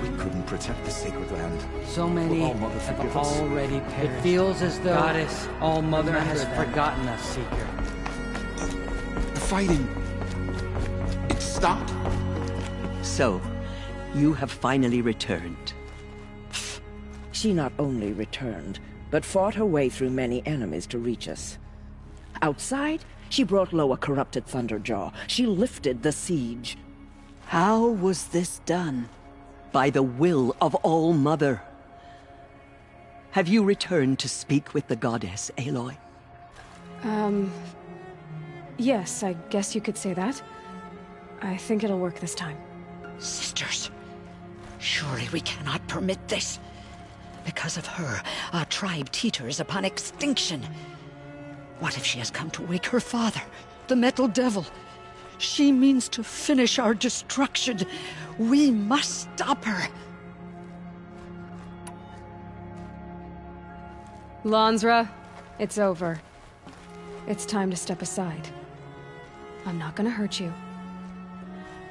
We couldn't protect the sacred land. So many Will All-Mother have forgive us? already perished. It feels as though Goddess All-Mother has forgotten us, Seeker. The fighting... it stopped? So, you have finally returned. She not only returned, but fought her way through many enemies to reach us. Outside, she brought low a corrupted Thunderjaw. She lifted the siege. How was this done? By the will of All-Mother. Have you returned to speak with the goddess, Aloy? Yes, I guess you could say that. I think it'll work this time. Sisters, surely we cannot permit this. Because of her, our tribe teeters upon extinction. What if she has come to wake her father, the Metal Devil? She means to finish our destruction. We must stop her. Lansra, it's over. It's time to step aside. I'm not gonna hurt you.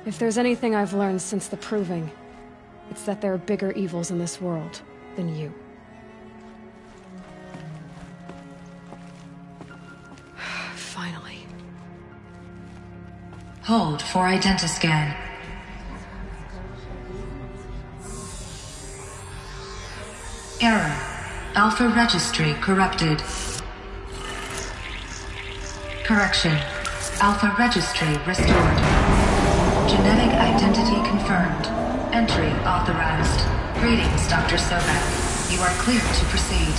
If there's anything I've learned since the Proving, it's that there are bigger evils in this world than you. Finally. Hold for identiscan. Error. Alpha registry corrupted. Correction. Alpha registry restored. Genetic identity confirmed. Entry authorized. Greetings, Dr. Sobek. You are clear to proceed.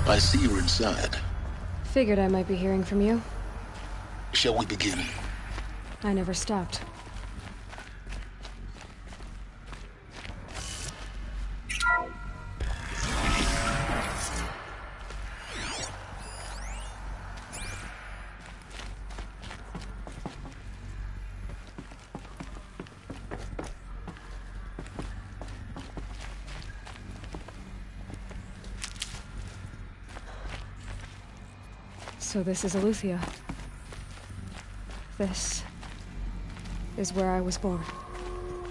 I see you're inside. Figured I might be hearing from you. Shall we begin? I never stopped. So this is Aletheia. This is where I was born.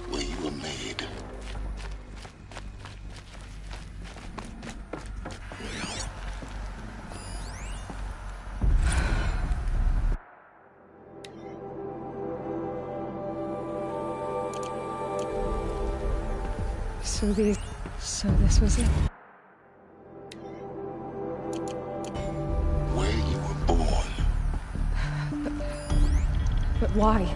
Where you were made. So this was it. But why?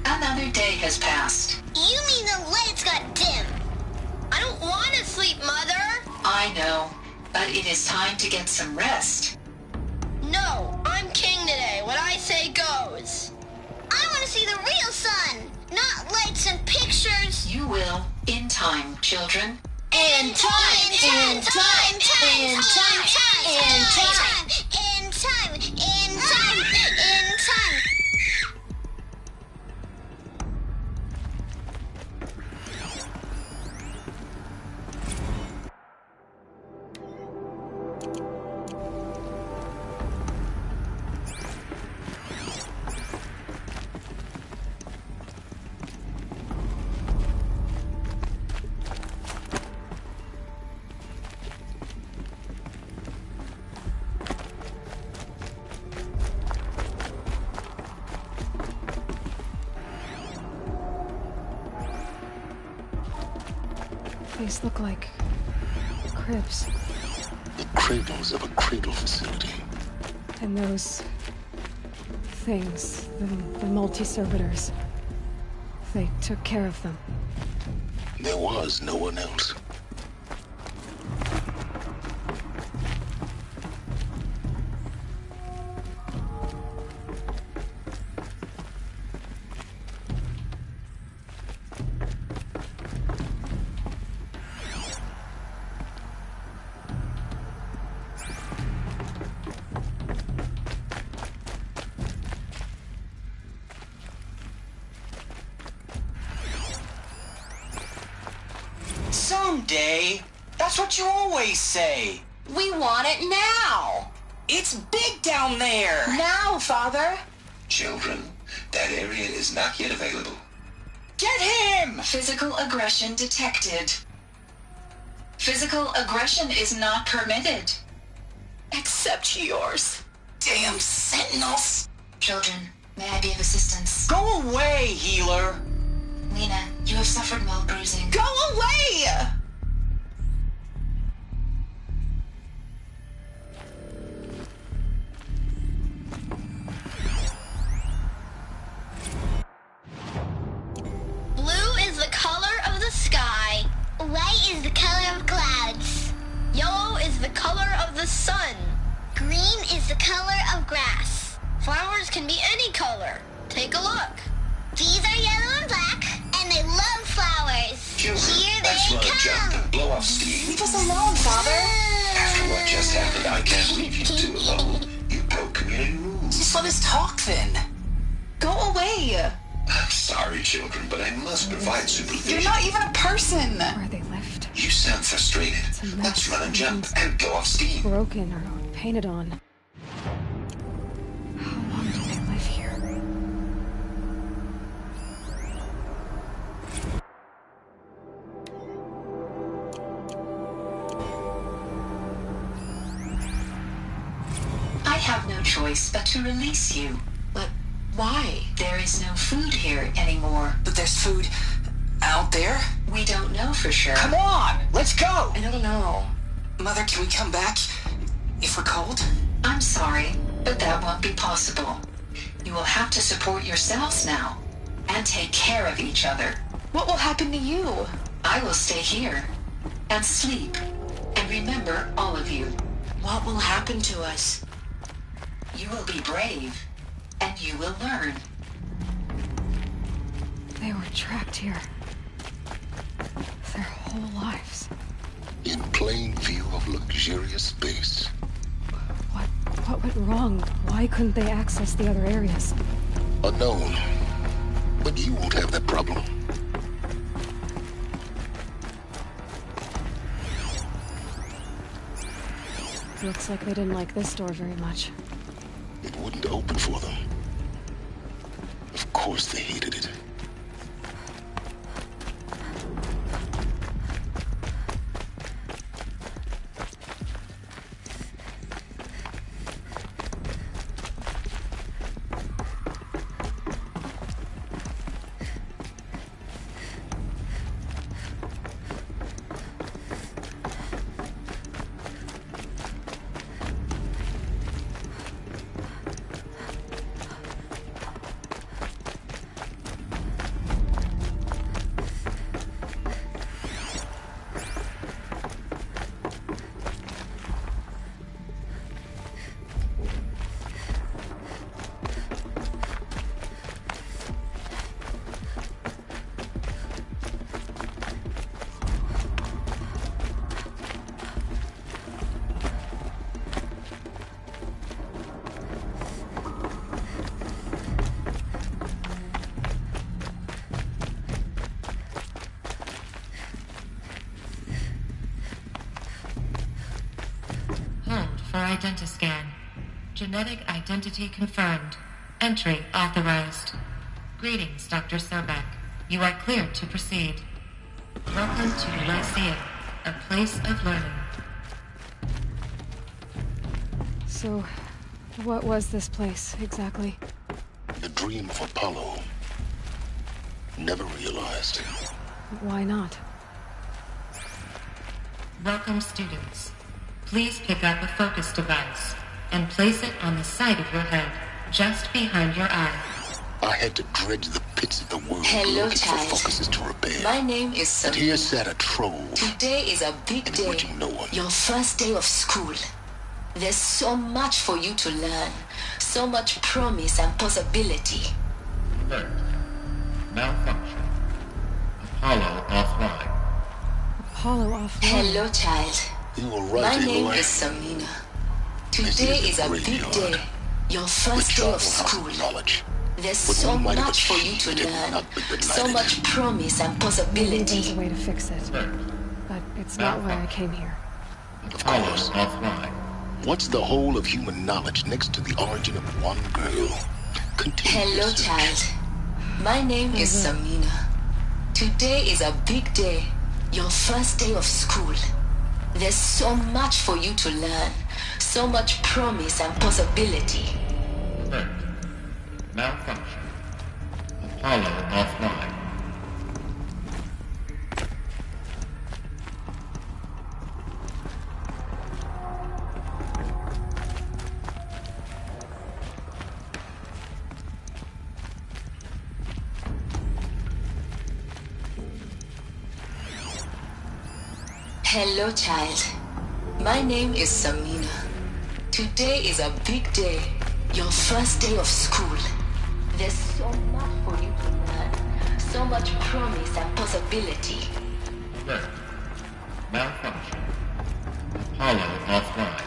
Another day has passed. You mean the lights got dim? I don't want to sleep, Mother! I know, but it is time to get some rest. No, I'm king today. What I say goes. I want to see the real sun, not lights and pictures. You will, in time, children. In time, in time, in time, in time, in time, in time, in time, in time. These look like cribs. The cradles of a cradle facility. And those things, the multi-servitors, they took care of them. There was no one else. Someday. That's what you always say. We want it now. It's big down there. Now, Father. Children, that area is not yet available. Get him! Physical aggression detected. Physical aggression is not permitted. Except yours. Damn sentinels. Children, may I be of assistance? Go away, healer. Lena, you have suffered mild bruising. Go away! Blue is the color of the sky. White is the color of clouds. Yellow is the color of the sun. Green is the color of grass. Flowers can be any color. Take a look. These are yellow and black, and they love flowers. Children, Here let's they run and jump come. and blow off steam. Leave us alone, Father. After what just happened, I can't leave you two alone. You broke community rules. Just let us talk then. Go away. I'm sorry, children, but I must provide supervision. You're not even a person. Where they left? You sound frustrated. Let's run and jump and blow off steam. Broken or painted on. How long do they live here? I have no choice but to release you. But why? There is no food here anymore. But there's food out there? We don't know for sure. Come on, let's go. I don't know. Mother, can we come back if we're cold? I'm sorry, but that won't be possible. You will have to support yourselves now and take care of each other. What will happen to you? I will stay here and sleep and remember all of you. What will happen to us? You will be brave and you will learn. They were trapped here. Their whole lives. In plain view of luxurious space. What went wrong? Why couldn't they access the other areas? Unknown. But you won't have that problem. Looks like they didn't like this door very much. It wouldn't open for them. Of course they hated it. For identiscan. Genetic identity confirmed. Entry authorized. Greetings, Dr. Sobek. You are clear to proceed. Welcome to Lyceum, a place of learning. So, what was this place, exactly? The dream of Apollo. Never realized. Why not? Welcome, students. Please pick up a focus device and place it on the side of your head, just behind your eye. I had to dredge the pits of the world Hello, looking child. for focuses to repair. My name is And Samina. here sat a troll, Today is a big day. encouraging no one. Your first day of school. There's so much for you to learn. So much promise and possibility. Alert. Malfunction. Apollo offline. Apollo offline. Hello, child. You were My right, name Aloy. is Samina. Today is a big day. Your first day of school. There's so much for you to learn. So much promise and Maybe possibility. there's a way to fix it. But it's not why I came here. Of course. Offline. What's the whole of human knowledge next to the origin of one girl? Continue Hello, your search. child. My name is Samina. Today is a big day. Your first day of school. There's so much for you to learn. So much promise and possibility. Alert. Malfunction. Apollo offline. Hello, child. My name is Samina. Today is a big day. Your first day of school. There's so much for you to learn. So much promise and possibility. Alert. Malfunction. Apollo offline.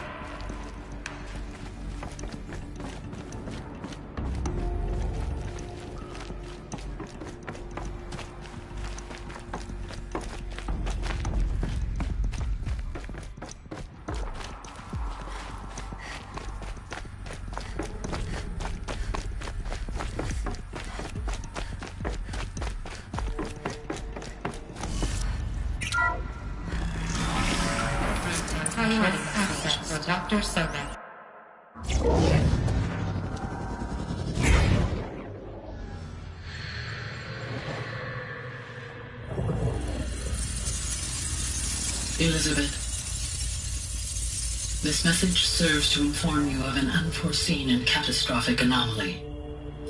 Piloting access for Dr. Sobek. Elizabeth, this message serves to inform you of an unforeseen and catastrophic anomaly.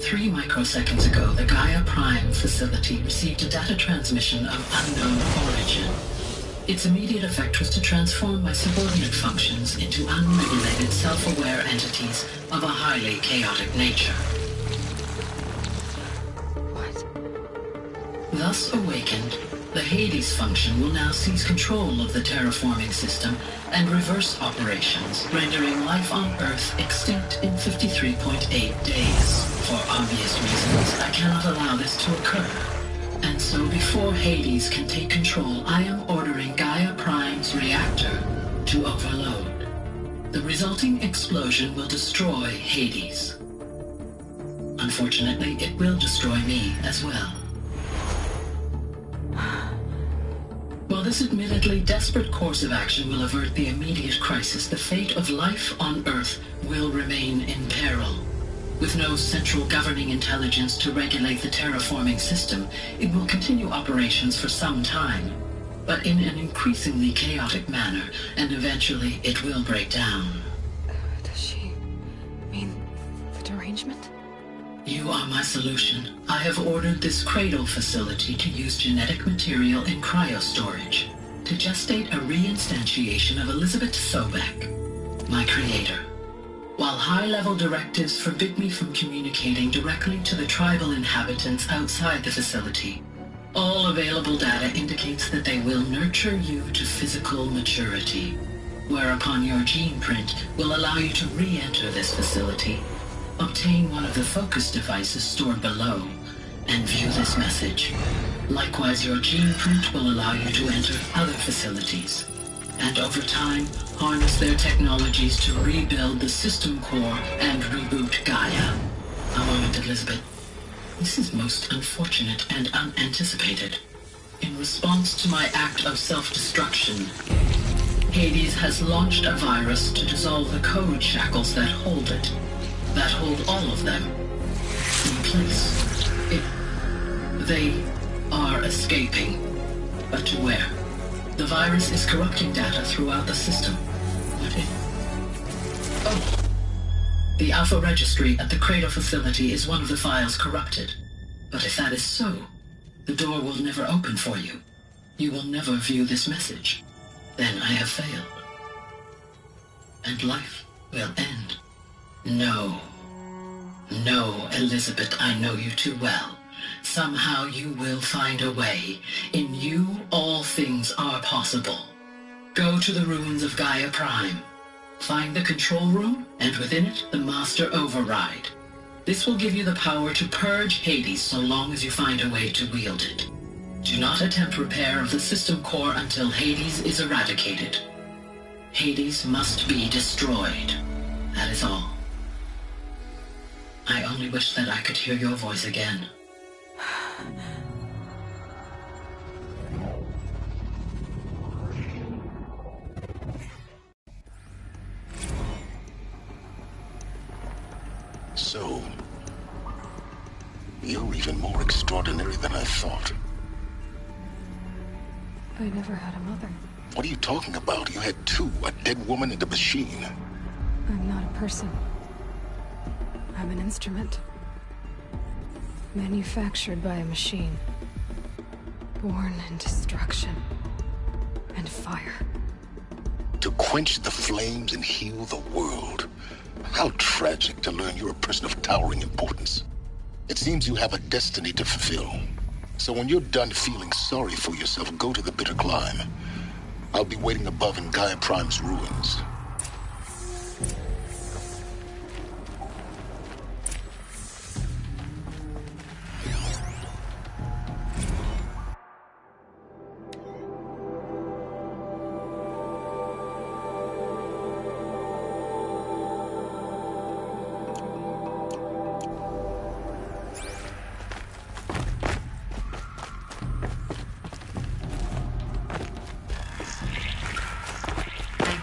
3 microseconds ago, the Gaia Prime facility received a data transmission of unknown origin. Its immediate effect was to transform my subordinate functions into unregulated, self-aware entities of a highly chaotic nature. What? Thus awakened, the Hades function will now seize control of the terraforming system and reverse operations, rendering life on Earth extinct in 53.8 days. For obvious reasons, I cannot allow this to occur. And so before Hades can take control, I am ordering Gaia Prime's reactor to overload. The resulting explosion will destroy Hades. Unfortunately, it will destroy me as well. While this admittedly desperate course of action will avert the immediate crisis, the fate of life on Earth will remain in peril. With no central governing intelligence to regulate the terraforming system, it will continue operations for some time, but in an increasingly chaotic manner, and eventually it will break down. Does she mean the derangement? You are my solution. I have ordered this cradle facility to use genetic material in cryostorage to gestate a reinstantiation of Elizabeth Sobek, my creator. While high-level directives forbid me from communicating directly to the tribal inhabitants outside the facility, all available data indicates that they will nurture you to physical maturity, whereupon your gene print will allow you to re-enter this facility, obtain one of the focus devices stored below, and view this message. Likewise, your gene print will allow you to enter other facilities, and over time, harness their technologies to rebuild the system core and reboot Gaia. A moment, Elizabeth. This is most unfortunate and unanticipated. In response to my act of self-destruction, Hades has launched a virus to dissolve the code shackles that hold it, that hold all of them in place. They are escaping, but to where? The virus is corrupting data throughout the system. Oh. The Alpha Registry at the Cradle facility is one of the files corrupted. But if that is so, the door will never open for you. You will never view this message. Then I have failed. And life will end. No. No, Elizabeth, I know you too well. Somehow you will find a way. In you, all things are possible. Go to the ruins of Gaia Prime. Find the control room, and within it, the Master Override. This will give you the power to purge Hades so long as you find a way to wield it. Do not attempt repair of the system core until Hades is eradicated. Hades must be destroyed. That is all. I only wish that I could hear your voice again. So, you're even more extraordinary than I thought. I never had a mother. What are you talking about? You had two, a dead woman and a machine. I'm not a person. I'm an instrument. Manufactured by a machine. Born in destruction and fire. To quench the flames and heal the world. How tragic to learn you're a person of towering importance. It seems you have a destiny to fulfill. So when you're done feeling sorry for yourself, go to the bitter climb. I'll be waiting above in Gaia Prime's ruins.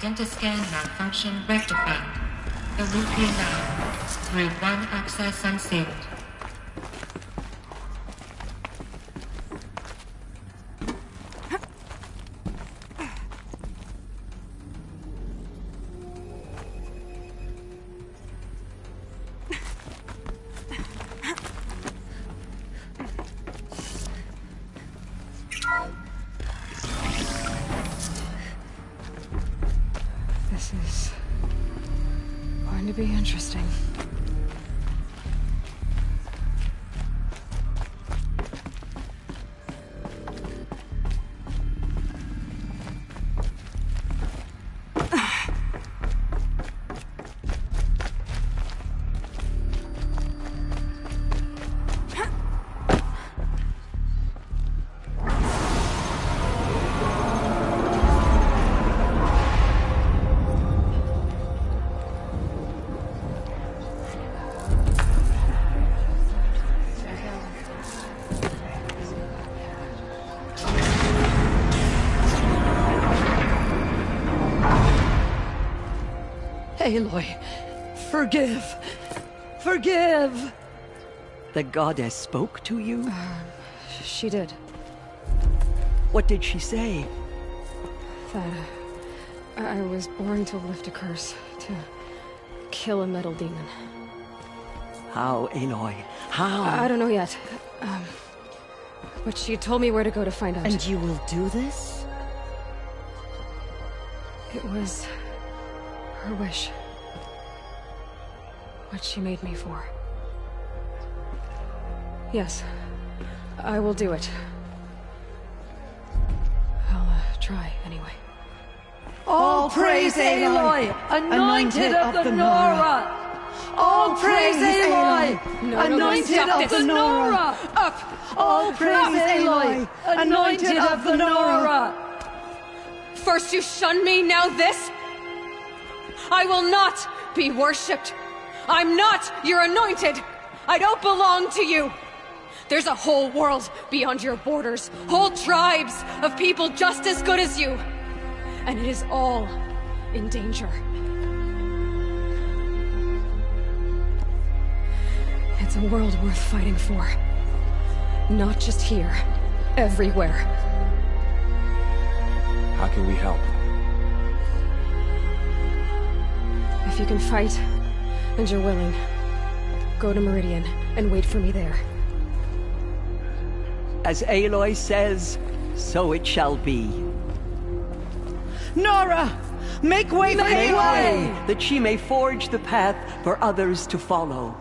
Identiscan malfunction rectified. The loop now. Route 1 access unsealed. This is going to be interesting. Aloy, forgive! Forgive! The goddess spoke to you? She did. What did she say? That I was born to lift a curse, to kill a metal demon. How, Aloy? How? I don't know yet. But she told me where to go to find out. And you will do this? It was her wish. What she made me for. Yes, I will do it. I'll try, anyway. All praise Aloy, anointed of the Nora! All praise Aloy, anointed of the Nora! Up! All praise Aloy, anointed of the Nora! First you shun me, now this? I will not be worshipped. I'm not your anointed. I don't belong to you. There's a whole world beyond your borders, whole tribes of people just as good as you. And it is all in danger. It's a world worth fighting for. Not just here, everywhere. How can we help? you can fight, and you're willing, go to Meridian and wait for me there. As Aloy says, so it shall be. Nora! Make way for Aloy! That she may forge the path for others to follow.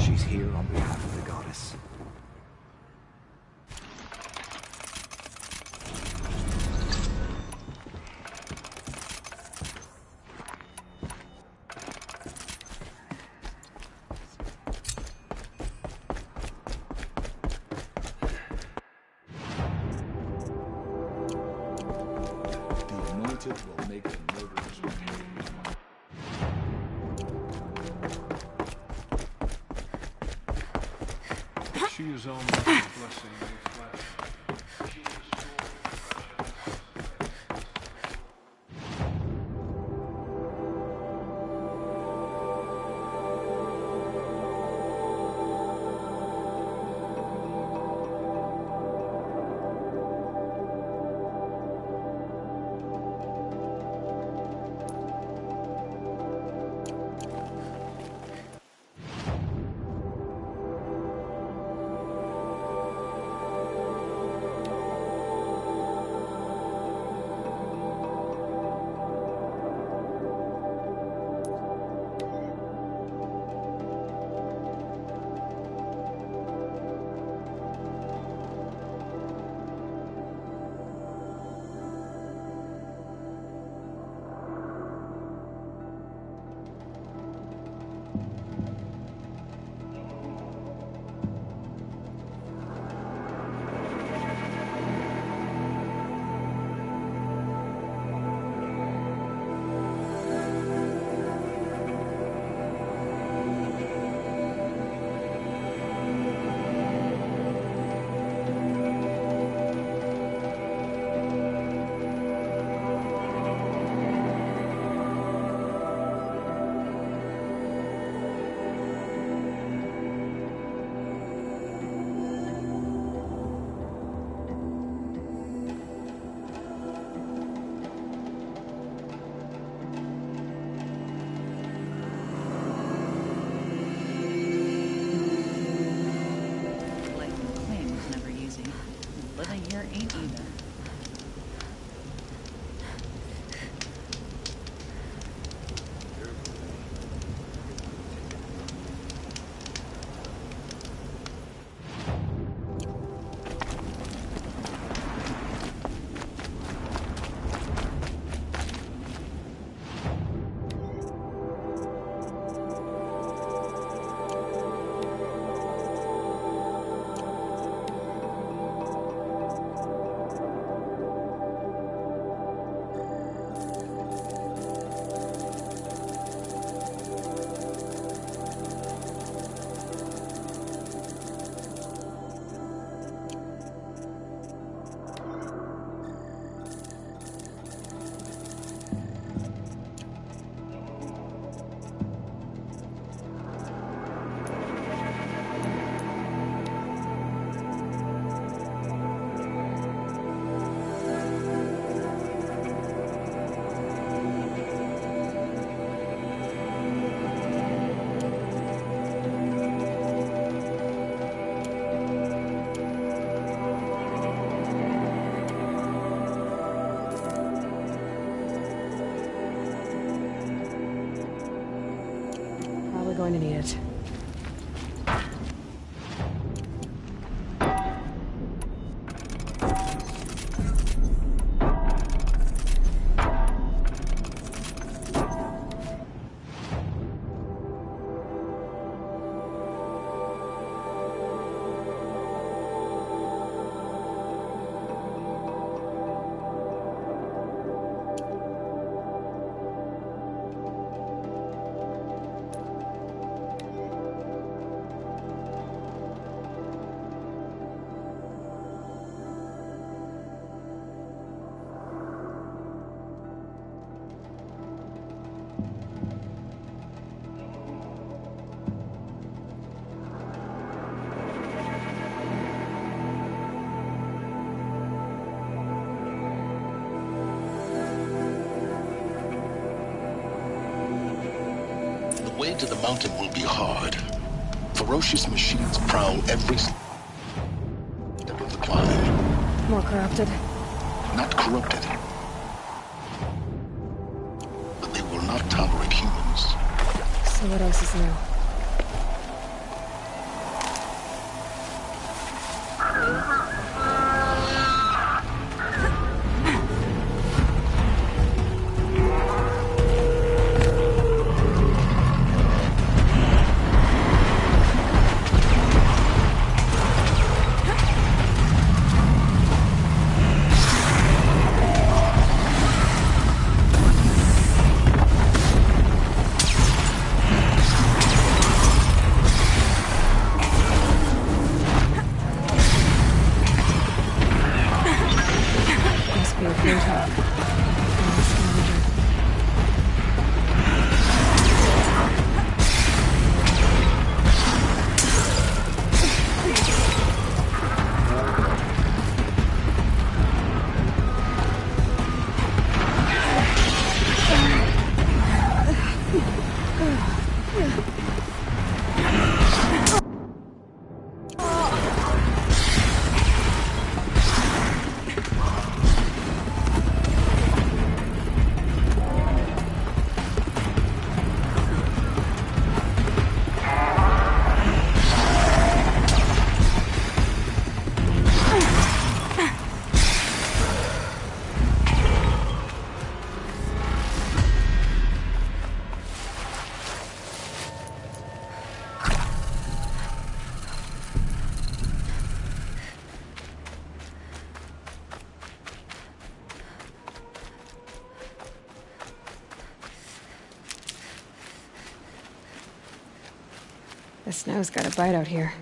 She's here on behalf of the goddess. The anointed will make the murderers repay. She is almost a blessing in flesh. She is going to need it. way to the mountain will be hard. Ferocious machines prowl every step of the climb. More corrupted? Not corrupted. But they will not tolerate humans. So what else is new? The snow's got a bite out here.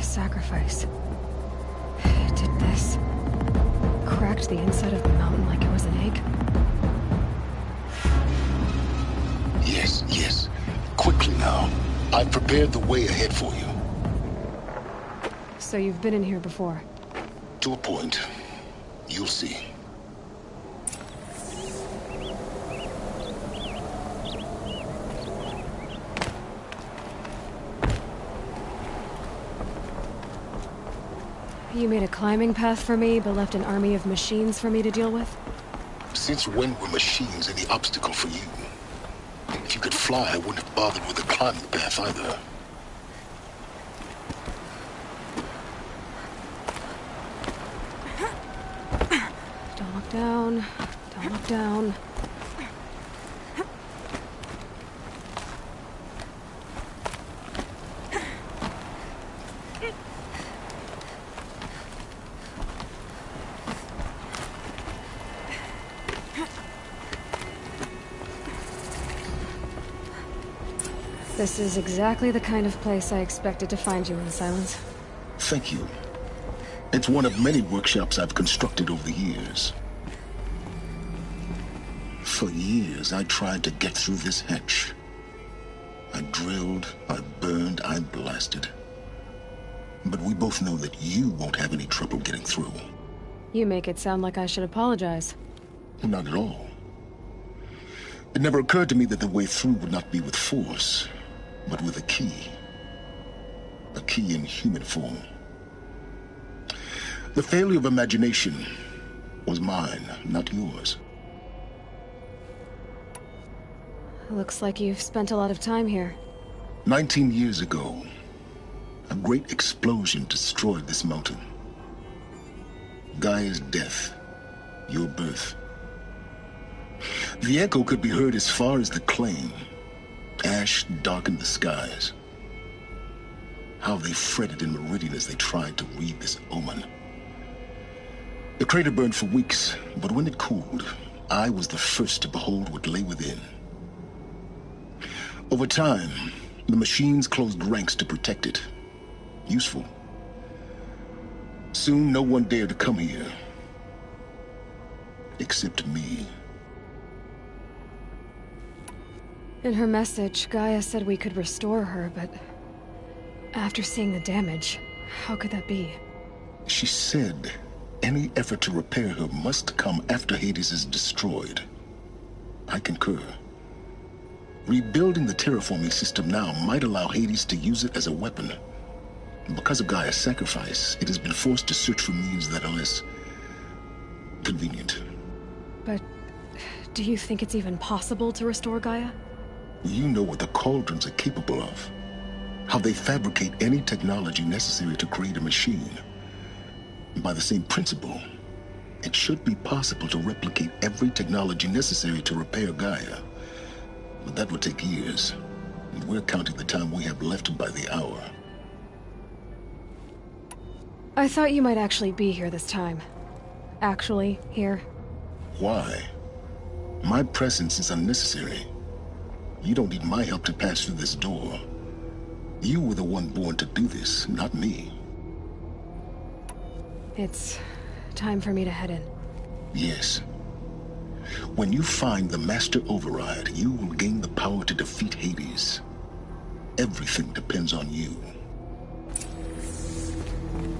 Sacrifice. It did this. Cracked the inside of the mountain like it was an egg. Yes, yes. Quickly now. I've prepared the way ahead for you. So you've been in here before? To a point. You'll see. You made a climbing path for me, but left an army of machines for me to deal with? Since when were machines any obstacle for you? If you could fly, I wouldn't have bothered with the climbing path either. Don't look down. Don't look down. This is exactly the kind of place I expected to find you in the silence. Thank you. It's one of many workshops I've constructed over the years. For years, I tried to get through this hatch. I drilled, I burned, I blasted. But we both know that you won't have any trouble getting through. You make it sound like I should apologize. Not at all. It never occurred to me that the way through would not be with force, but with a key. A key in human form. The failure of imagination was mine, not yours. Looks like you've spent a lot of time here. 19 years ago, a great explosion destroyed this mountain. Gaia's death, your birth. The echo could be heard as far as the claim. Ash darkened the skies. How they fretted in Meridian as they tried to read this omen. The crater burned for weeks, but when it cooled, I was the first to behold what lay within. Over time, the machines closed ranks to protect it. Useful. Soon, no one dared to come here. Except me. In her message, Gaia said we could restore her, but after seeing the damage, how could that be? She said any effort to repair her must come after Hades is destroyed. I concur. Rebuilding the terraforming system now might allow Hades to use it as a weapon. Because of Gaia's sacrifice, it has been forced to search for means that are less convenient. But do you think it's even possible to restore Gaia? You know what the Cauldrons are capable of. How they fabricate any technology necessary to create a machine. By the same principle, it should be possible to replicate every technology necessary to repair Gaia. But that would take years, and we're counting the time we have left by the hour. I thought you might actually be here this time. Actually, here. Why? My presence is unnecessary. You don't need my help to pass through this door. You were the one born to do this, not me. It's time for me to head in. Yes. When you find the Master Override, you will gain the power to defeat Hades. Everything depends on you.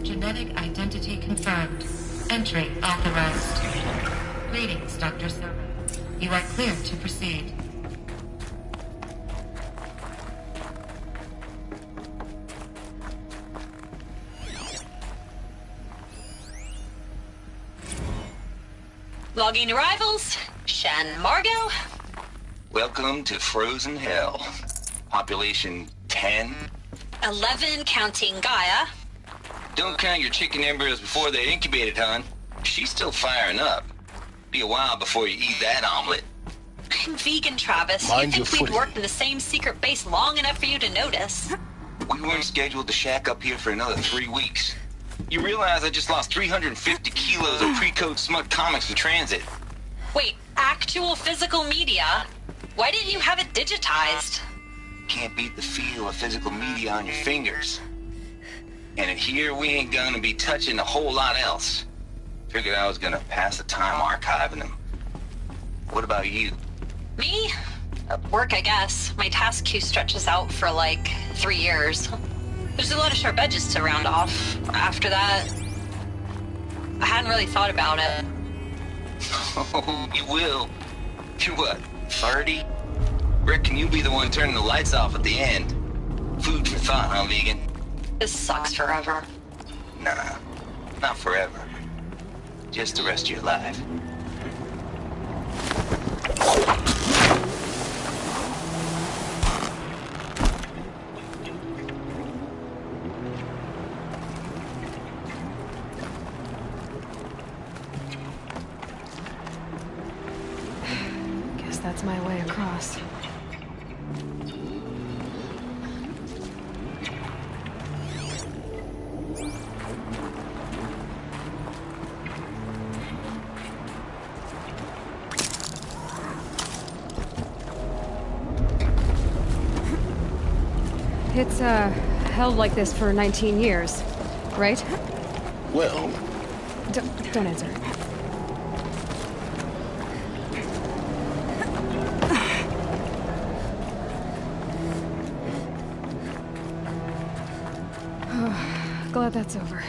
Genetic identity confirmed. Entry authorized. Greetings, Dr. Silva. You are clear to proceed. Logging arrivals. Shan Margot. Welcome to Frozen Hell. Population 10. 11 counting Gaia. Don't count your chicken embryos before they're incubated, hon. She's still firing up. Be a while before you eat that omelet. I'm vegan, Travis. Mind you your think we'd footing. worked in the same secret base long enough for you to notice? We weren't scheduled to shack up here for another 3 weeks. You realize I just lost 350 kilos of pre-code smut comics in transit. Wait, actual physical media? Why didn't you have it digitized? Can't beat the feel of physical media on your fingers. And in here, we ain't gonna be touching a whole lot else. Figured I was gonna pass the time archiving them. What about you? Me? Work, I guess. My task queue stretches out for like 3 years. There's a lot of sharp edges to round off. After that, I hadn't really thought about it. Oh, you will. You're what, 30? Reckon you'll be the one turning the lights off at the end. Food for thought, huh, vegan? This sucks forever. Nah, not forever. Just the rest of your life. Guess that's my way across. It's, held like this for 19 years, right? Well... Don't answer. Glad that's over.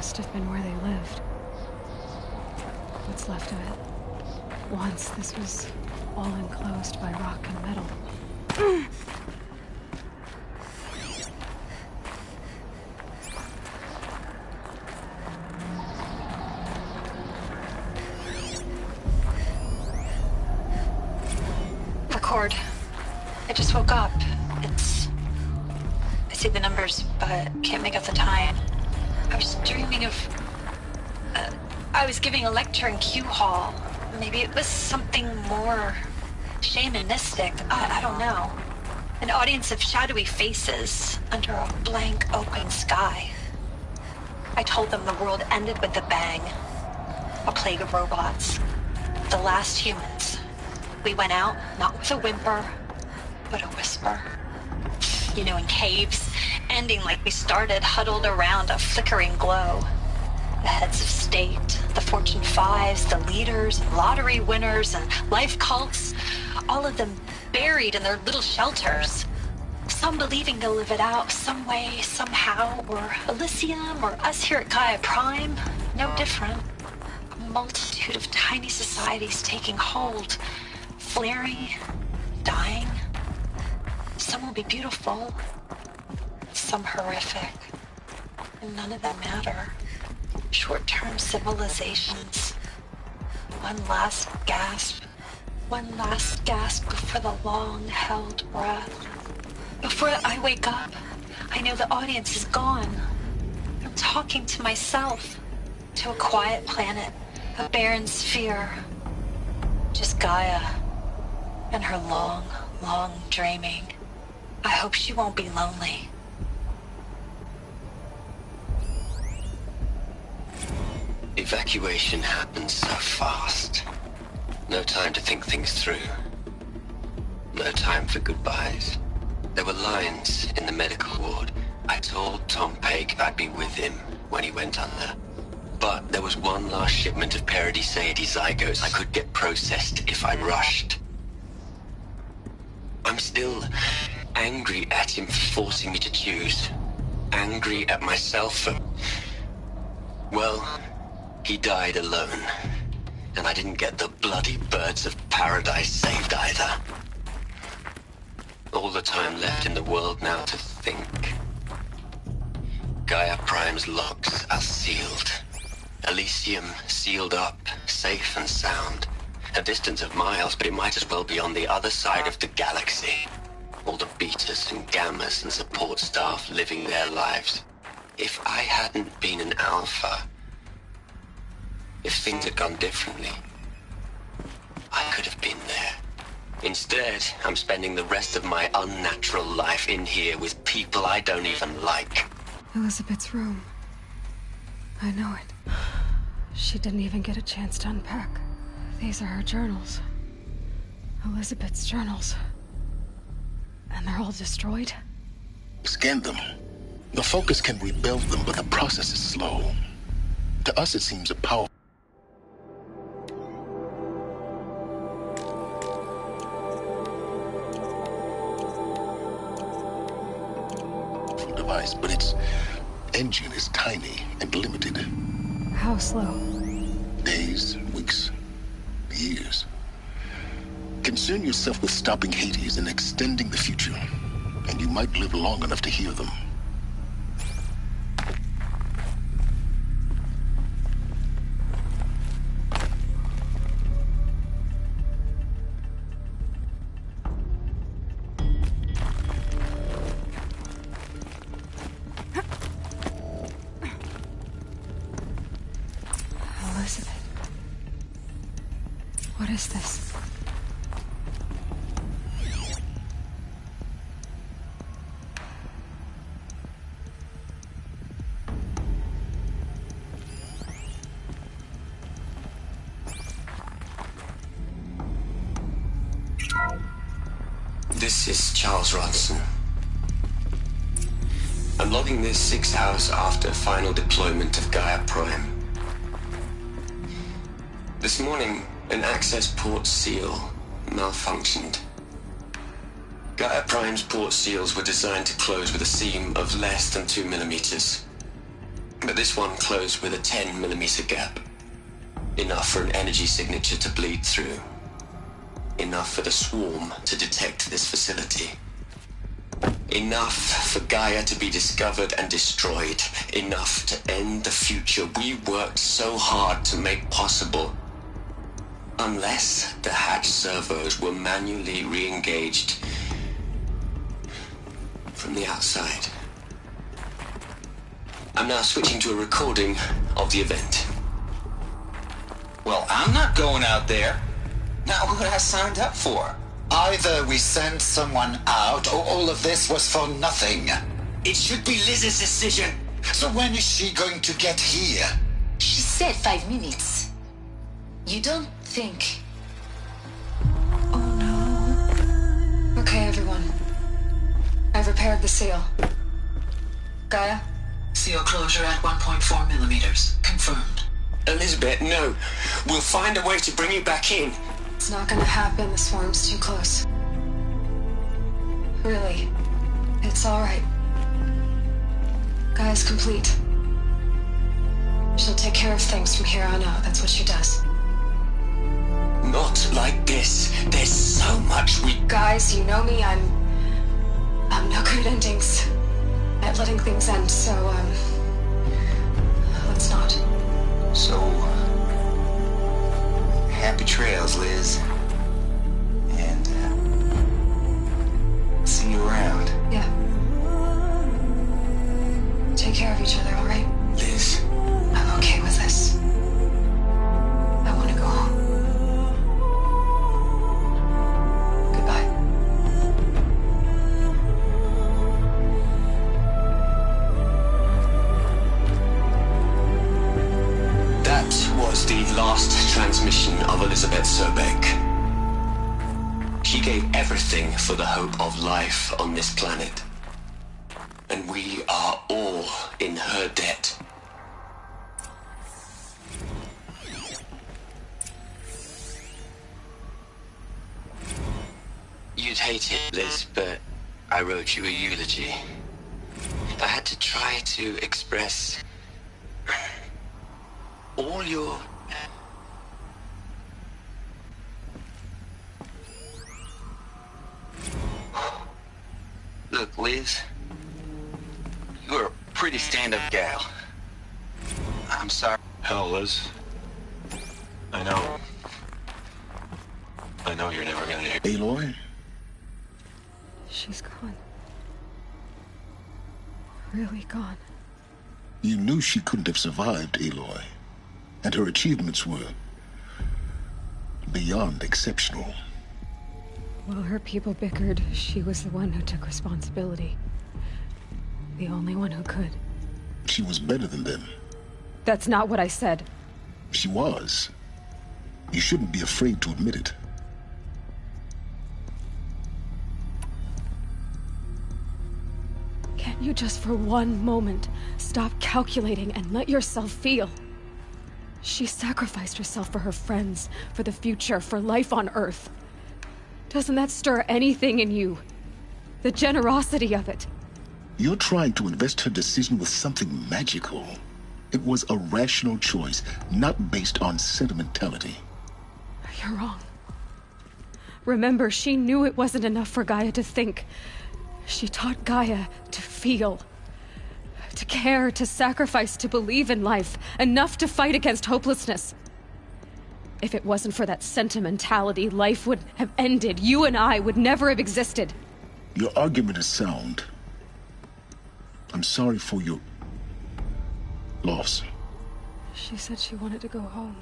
must have been where they lived. What's left of it. Once, this was all enclosed by rock and metal. Record. I just woke up. I see the numbers, but can't make out the time. I was dreaming of... I was giving a lecture in Q Hall. Maybe it was something more shamanistic. I don't know. An audience of shadowy faces under a blank open sky. I told them the world ended with a bang. A plague of robots. The last humans. We went out, not with a whimper, but a whisper. You know, in caves, ending like we started, huddled around a flickering glow. The heads of state, the Fortune 5s, the leaders, lottery winners, and life cults, all of them buried in their little shelters. Some believing they'll live it out some way, somehow, or Elysium, or us here at Gaia Prime, no different. A multitude of tiny societies taking hold, flaring, dying. Some will be beautiful, some horrific, and none of them matter. Short-term civilizations. One last gasp before the long-held breath. Before I wake up, I know the audience is gone. I'm talking to myself, to a quiet planet, a barren sphere. Just Gaia and her long, long dreaming. I hope she won't be lonely. Evacuation happened so fast. No time to think things through. No time for goodbyes. There were lines in the medical ward. I told Tom Pake I'd be with him when he went under. But there was one last shipment of Paradiseidae zygotes I could get processed if I rushed. I'm still angry at him for forcing me to choose. Angry at myself for... Well, he died alone. And I didn't get the bloody birds of paradise saved either. All the time left in the world now to think. Gaia Prime's locks are sealed. Elysium sealed up, safe and sound. A distance of miles, but it might as well be on the other side of the galaxy. All the betas and gammas and support staff living their lives. If I hadn't been an alpha, if things had gone differently, I could have been there. Instead, I'm spending the rest of my unnatural life in here with people I don't even like. Elizabeth's room. I know it. She didn't even get a chance to unpack. These are her journals. Elizabeth's journals. And they're all destroyed? Scan them. The Focus can rebuild them, but the process is slow. To us, it seems a powerful device, but its engine is tiny and limited. How slow? Days, weeks, years. Concern yourself with stopping Hades and extending the future, and you might live long enough to hear them. Elizabeth. What is this? This is Charles Ronson. I'm logging this 6 hours after final deployment of Gaia Prime. This morning, an access port seal malfunctioned. Gaia Prime's port seals were designed to close with a seam of less than 2 millimeters. But but this one closed with a 10mm gap. Enough for an energy signature to bleed through. Enough for the swarm to detect this facility. Enough for Gaia to be discovered and destroyed. Enough to end the future we worked so hard to make possible. Unless the hatch servos were manually re-engaged from the outside. I'm now switching to a recording of the event. Well, I'm not going out there. Not what I signed up for. Either we send someone out, or all of this was for nothing. It should be Liz's decision. So when is she going to get here? She said 5 minutes. You don't think... Okay, everyone. I've repaired the seal. Gaia? Seal closure at 1.4 millimeters. Confirmed. Elizabeth, no. We'll find a way to bring you back in. It's not gonna happen. The swarm's too close. Really. It's alright. Gaia's complete. She'll take care of things from here on out. That's what she does. Not like this. There's so much we... Guys, you know me. I'm no good at endings. At letting things end, so, let's not. So, happy trails, Liz. And, see you around. Yeah. Take care of each other, alright? Liz. I'm okay with this. I want to go home. Goodbye. That was the last transmission of Elizabeth Sobek. She gave everything for the hope of life on this planet. And we are all in her debt. You'd hate it, Liz, but I wrote you a eulogy. I had to try to express all your... Look, Liz. You're a pretty stand-up gal. I'm sorry. Hell, Liz. I know you're never gonna hear... Aloy? She's gone. Really gone. You knew she couldn't have survived, Aloy. And her achievements were... beyond exceptional. While her people bickered, she was the one who took responsibility. The only one who could. She was better than them. That's not what I said. She was. You shouldn't be afraid to admit it. Can't you just for one moment stop calculating and let yourself feel? She sacrificed herself for her friends, for the future, for life on Earth. Doesn't that stir anything in you? The generosity of it. You're trying to invest her decision with something magical. It was a rational choice, not based on sentimentality. You're wrong. Remember, she knew it wasn't enough for Gaia to think. She taught Gaia to feel. To care, to sacrifice, to believe in life. Enough to fight against hopelessness. If it wasn't for that sentimentality, life would have ended. You and I would never have existed. Your argument is sound. I'm sorry for your... loss. She said she wanted to go home.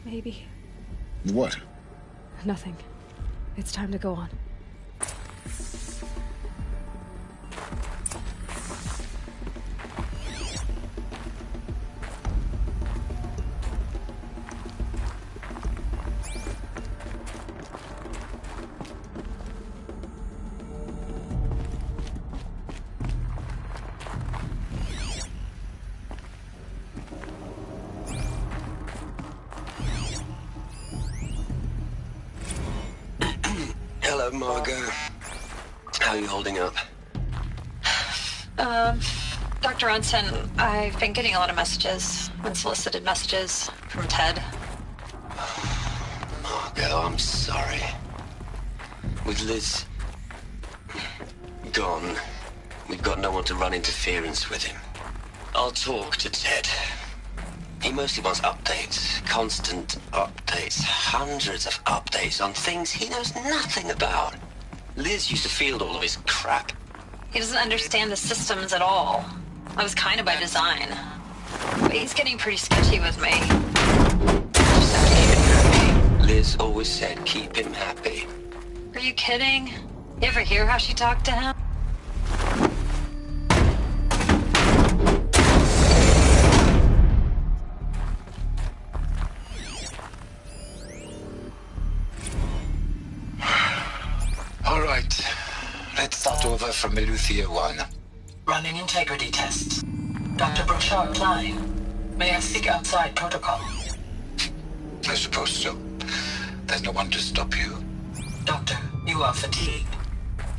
Maybe. What? Nothing. It's time to go on. Hello, Margot. How are you holding up? Dr. Ronson, I've been getting a lot of messages, unsolicited messages from Ted. Margot, I'm sorry. With Liz gone, we've got no one to run interference with him. I'll talk to Ted. He mostly wants updates, constant updates, hundreds of updates on things he knows nothing about. Liz used to field all of his crap. He doesn't understand the systems at all. That was kind of by design. But he's getting pretty sketchy with me. Just have to keep him happy. Liz always said keep him happy. Are you kidding? You ever hear how she talked to him? All right. Let's start over from Eleuthia 1. Running integrity tests. Dr. Brochard Klein, may I speak outside protocol? I suppose so. There's no one to stop you. Doctor, you are fatigued.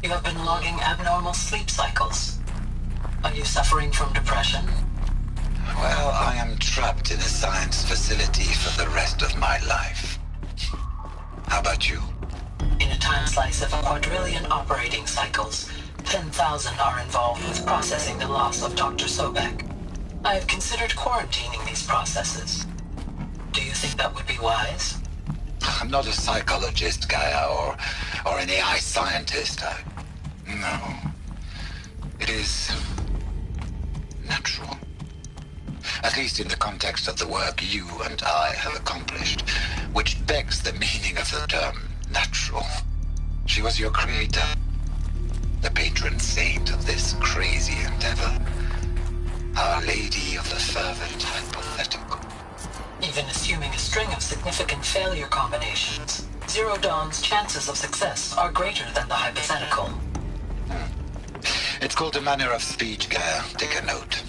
You have been logging abnormal sleep cycles. Are you suffering from depression? Well, I am trapped in a science facility for the rest of my life. How about you? In a time slice of 1,000,000,000 operating cycles, 10,000 are involved with processing the loss of Dr. Sobek. I have considered quarantining these processes. Do you think that would be wise? I'm not a psychologist, Gaia, or an AI scientist. No. It is natural. At least in the context of the work you and I have accomplished, which begs the meaning of the term natural. She was your creator, the patron saint of this crazy endeavor. Our Lady of the Fervent Hypothetical. Even assuming a string of significant failure combinations, Zero Dawn's chances of success are greater than the hypothetical. It's called a manner of speech, Gaia. Take a note.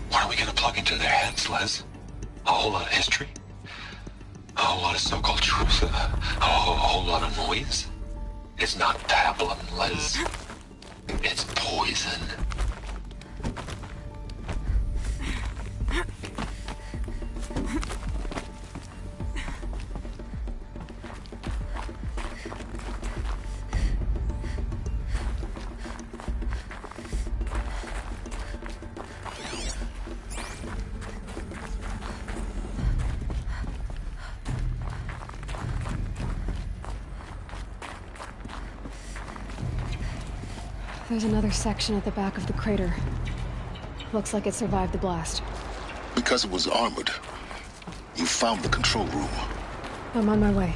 What are we gonna plug into their heads, Les? A whole lot of history? A whole lot of so-called truth? A whole lot of noise? It's not pablum, Les. It's poison. There's another section at the back of the crater. Looks like it survived the blast. Because it was armored, you found the control room. I'm on my way.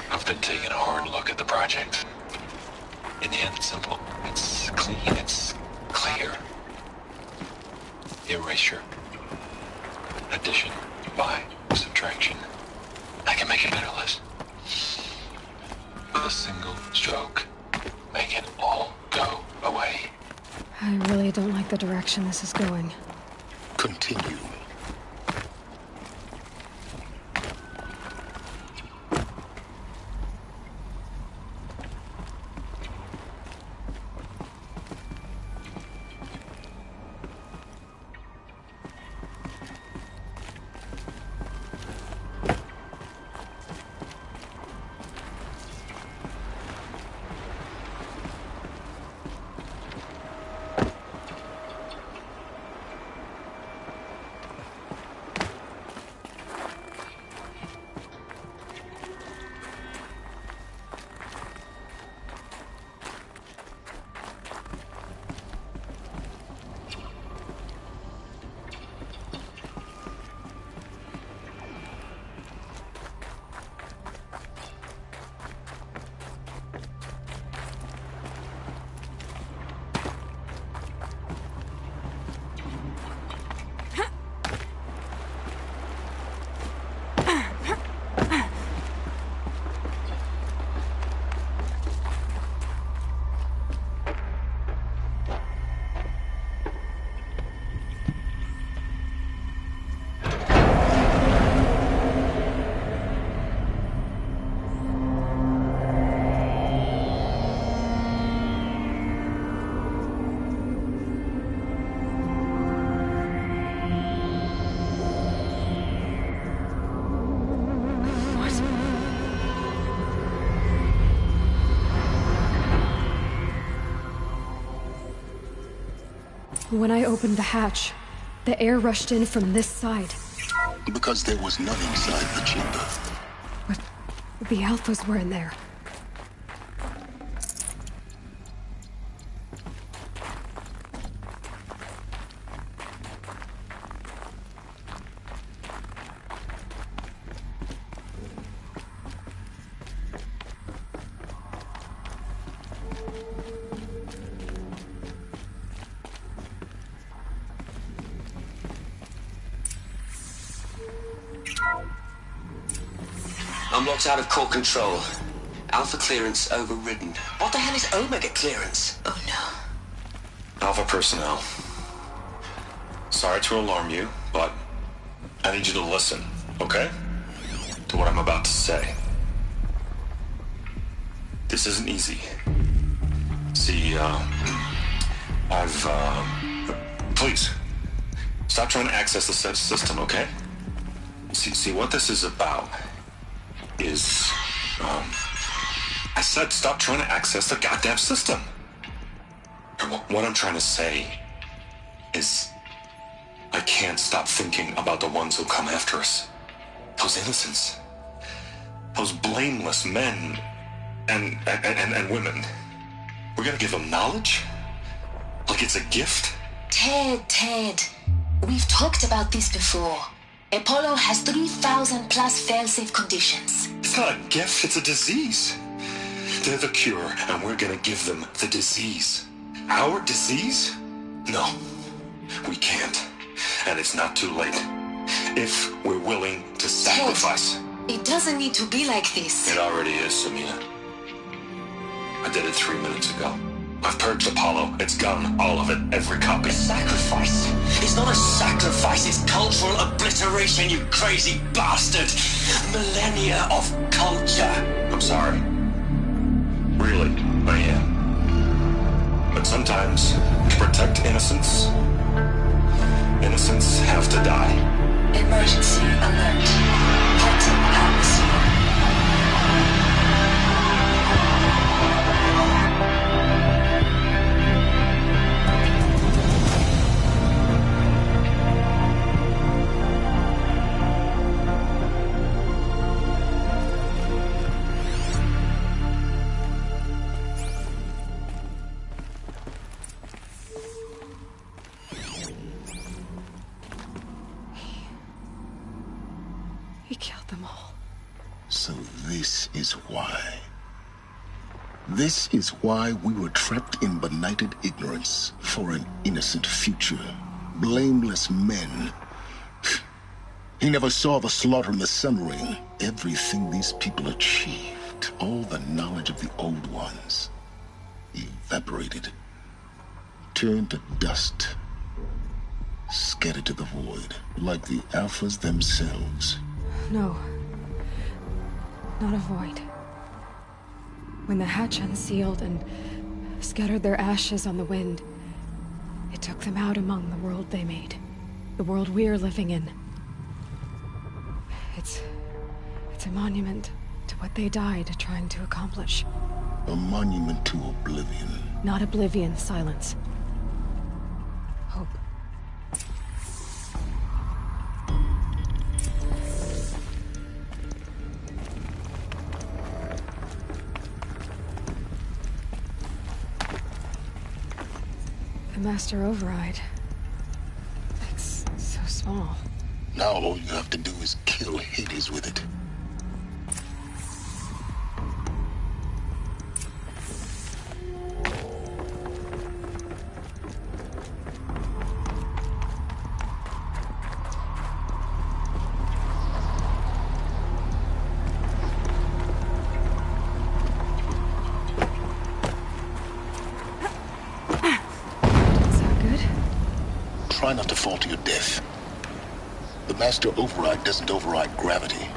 I've been taking a hard look at the project. In the end, it's simple. It's clean. It's clear. Erasure. Addition. By. Subtraction. I can make it better, Liz. With a single stroke. Make it all go away. I really don't like the direction this is going. Continue. When I opened the hatch, the air rushed in from this side. Because there was none inside the chamber. But the Alphas were in there. I'm locked out of core control. Alpha clearance overridden. What the hell is Omega clearance? Oh no. Alpha personnel. Sorry to alarm you, but I need you to listen, okay? To what I'm about to say. This isn't easy. See, please, stop trying to access the system, okay? See, what this is about is, I said stop trying to access the goddamn system. And what I'm trying to say is, I can't stop thinking about the ones who come after us. Those innocents. Those blameless men and women. We're gonna give them knowledge? Like it's a gift? Ted. We've talked about this before. Apollo has 3,000 plus fail-safe conditions. It's not a gift, it's a disease. They're the cure, and we're gonna give them the disease. Our disease? No, we can't. And it's not too late. If we're willing to sacrifice. Ted, it doesn't need to be like this. It already is, Samina. I did it 3 minutes ago. I've purged Apollo. It's gone. All of it. Every copy. Sacrifice? It's not a sacrifice. It's cultural obliteration, you crazy bastard. Millennia of culture. I'm sorry. Really, I am. But sometimes, to protect innocence, innocents have to die. Emergency alert. Halting atmosphere. He killed them all. So this is why. This is why we were trapped in benighted ignorance for an innocent future. Blameless men. He never saw the slaughter in the Sun Ring. Everything these people achieved, all the knowledge of the old ones, evaporated, turned to dust, scattered to the void, like the Alphas themselves. No. Not a void. When the hatch unsealed and scattered their ashes on the wind, it took them out among the world they made. The world we're living in. It's a monument to what they died trying to accomplish. A monument to oblivion. Not oblivion, silence. Hope. The Master Override. It's so small. Now all you have to do is kill Hades with it. Try not to fall to your death. The Master Override doesn't override gravity.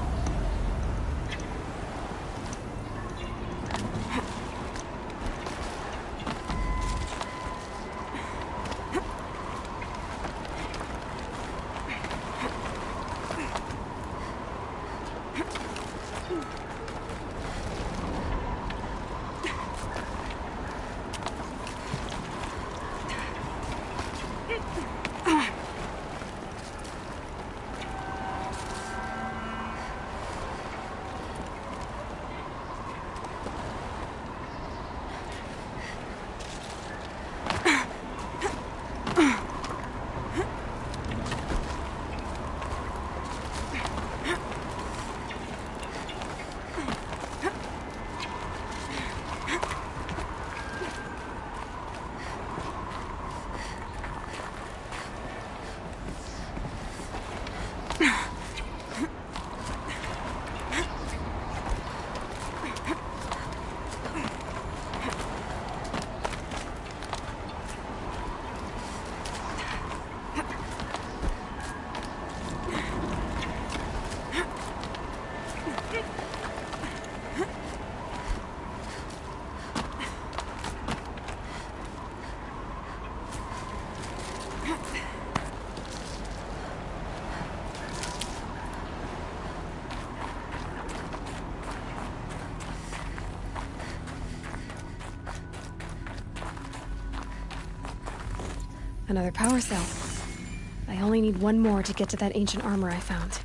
Another power cell. I only need one more to get to that ancient armor I found.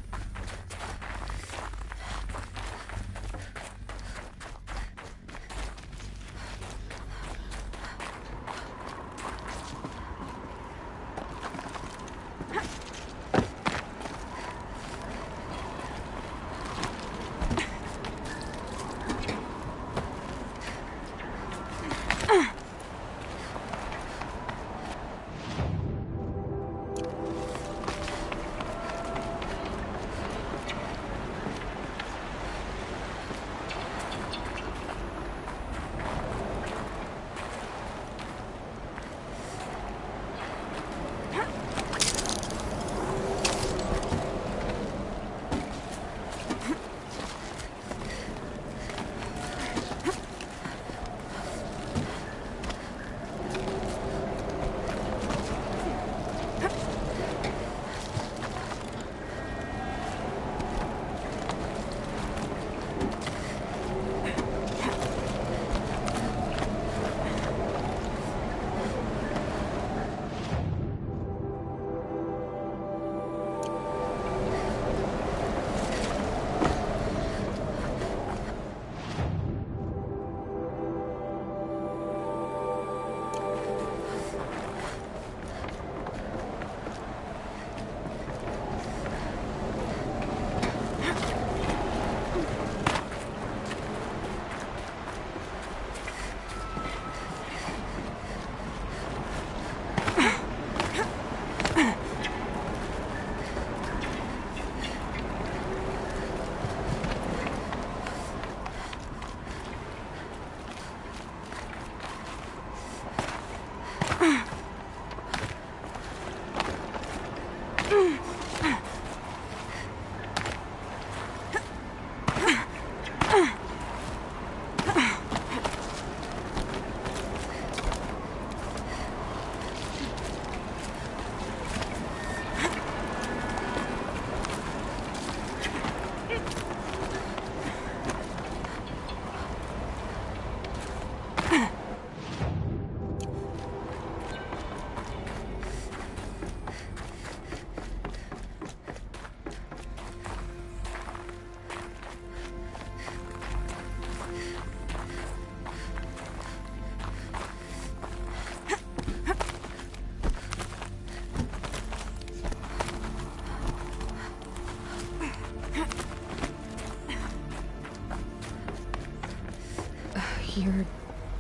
You're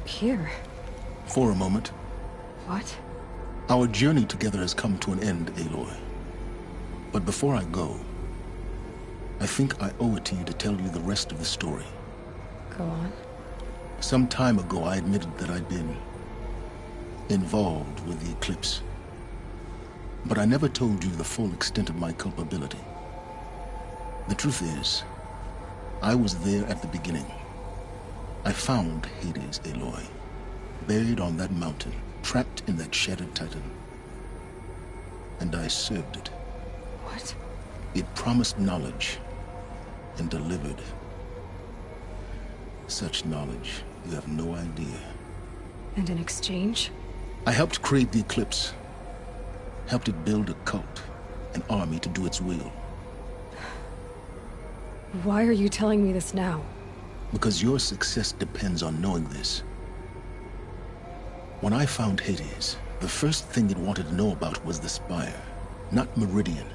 here. For a moment. What? Our journey together has come to an end, Aloy. But before I go, I think I owe it to you to tell you the rest of the story. Go on. Some time ago, I admitted that I'd been involved with the eclipse. But I never told you the full extent of my culpability. The truth is, I was there at the beginning. I found Hades, Aloy, buried on that mountain, trapped in that shattered titan. And I served it. What? It promised knowledge and delivered such knowledge you have no idea. And in exchange? I helped create the eclipse, helped it build a cult, an army to do its will. Why are you telling me this now? Because your success depends on knowing this. When I found Hades, the first thing it wanted to know about was the Spire. Not Meridian.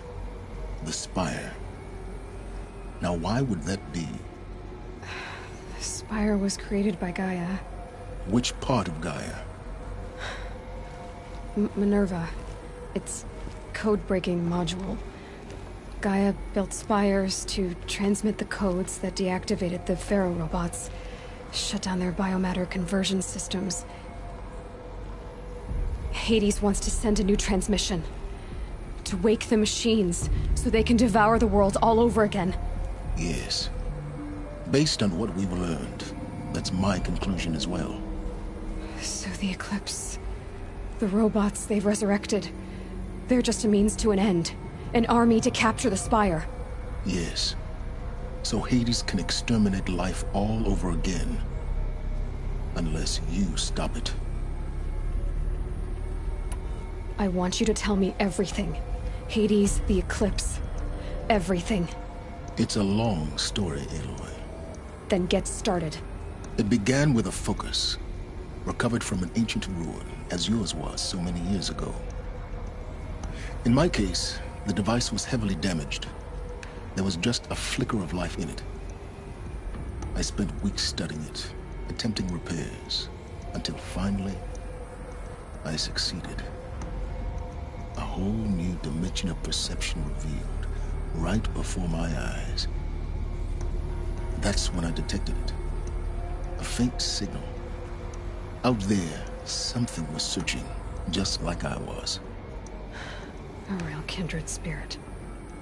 The Spire. Now why would that be? The Spire was created by Gaia. Which part of Gaia? Minerva. Its code-breaking module. Gaia built spires to transmit the codes that deactivated the Pharaoh robots, shut down their biomatter conversion systems. Hades wants to send a new transmission. To wake the machines, so they can devour the world all over again. Yes. Based on what we've learned, that's my conclusion as well. So the Eclipse... the robots they've resurrected... they're just a means to an end. An army to capture the Spire. Yes. So Hades can exterminate life all over again. Unless you stop it. I want you to tell me everything. Hades, the Eclipse, everything. It's a long story, Aloy. Then get started. It began with a focus, recovered from an ancient ruin, as yours was so many years ago. In my case, the device was heavily damaged. There was just a flicker of life in it. I spent weeks studying it, attempting repairs, until finally, I succeeded. A whole new dimension of perception revealed, right before my eyes. That's when I detected it. A faint signal. Out there, something was searching, just like I was. A real kindred spirit.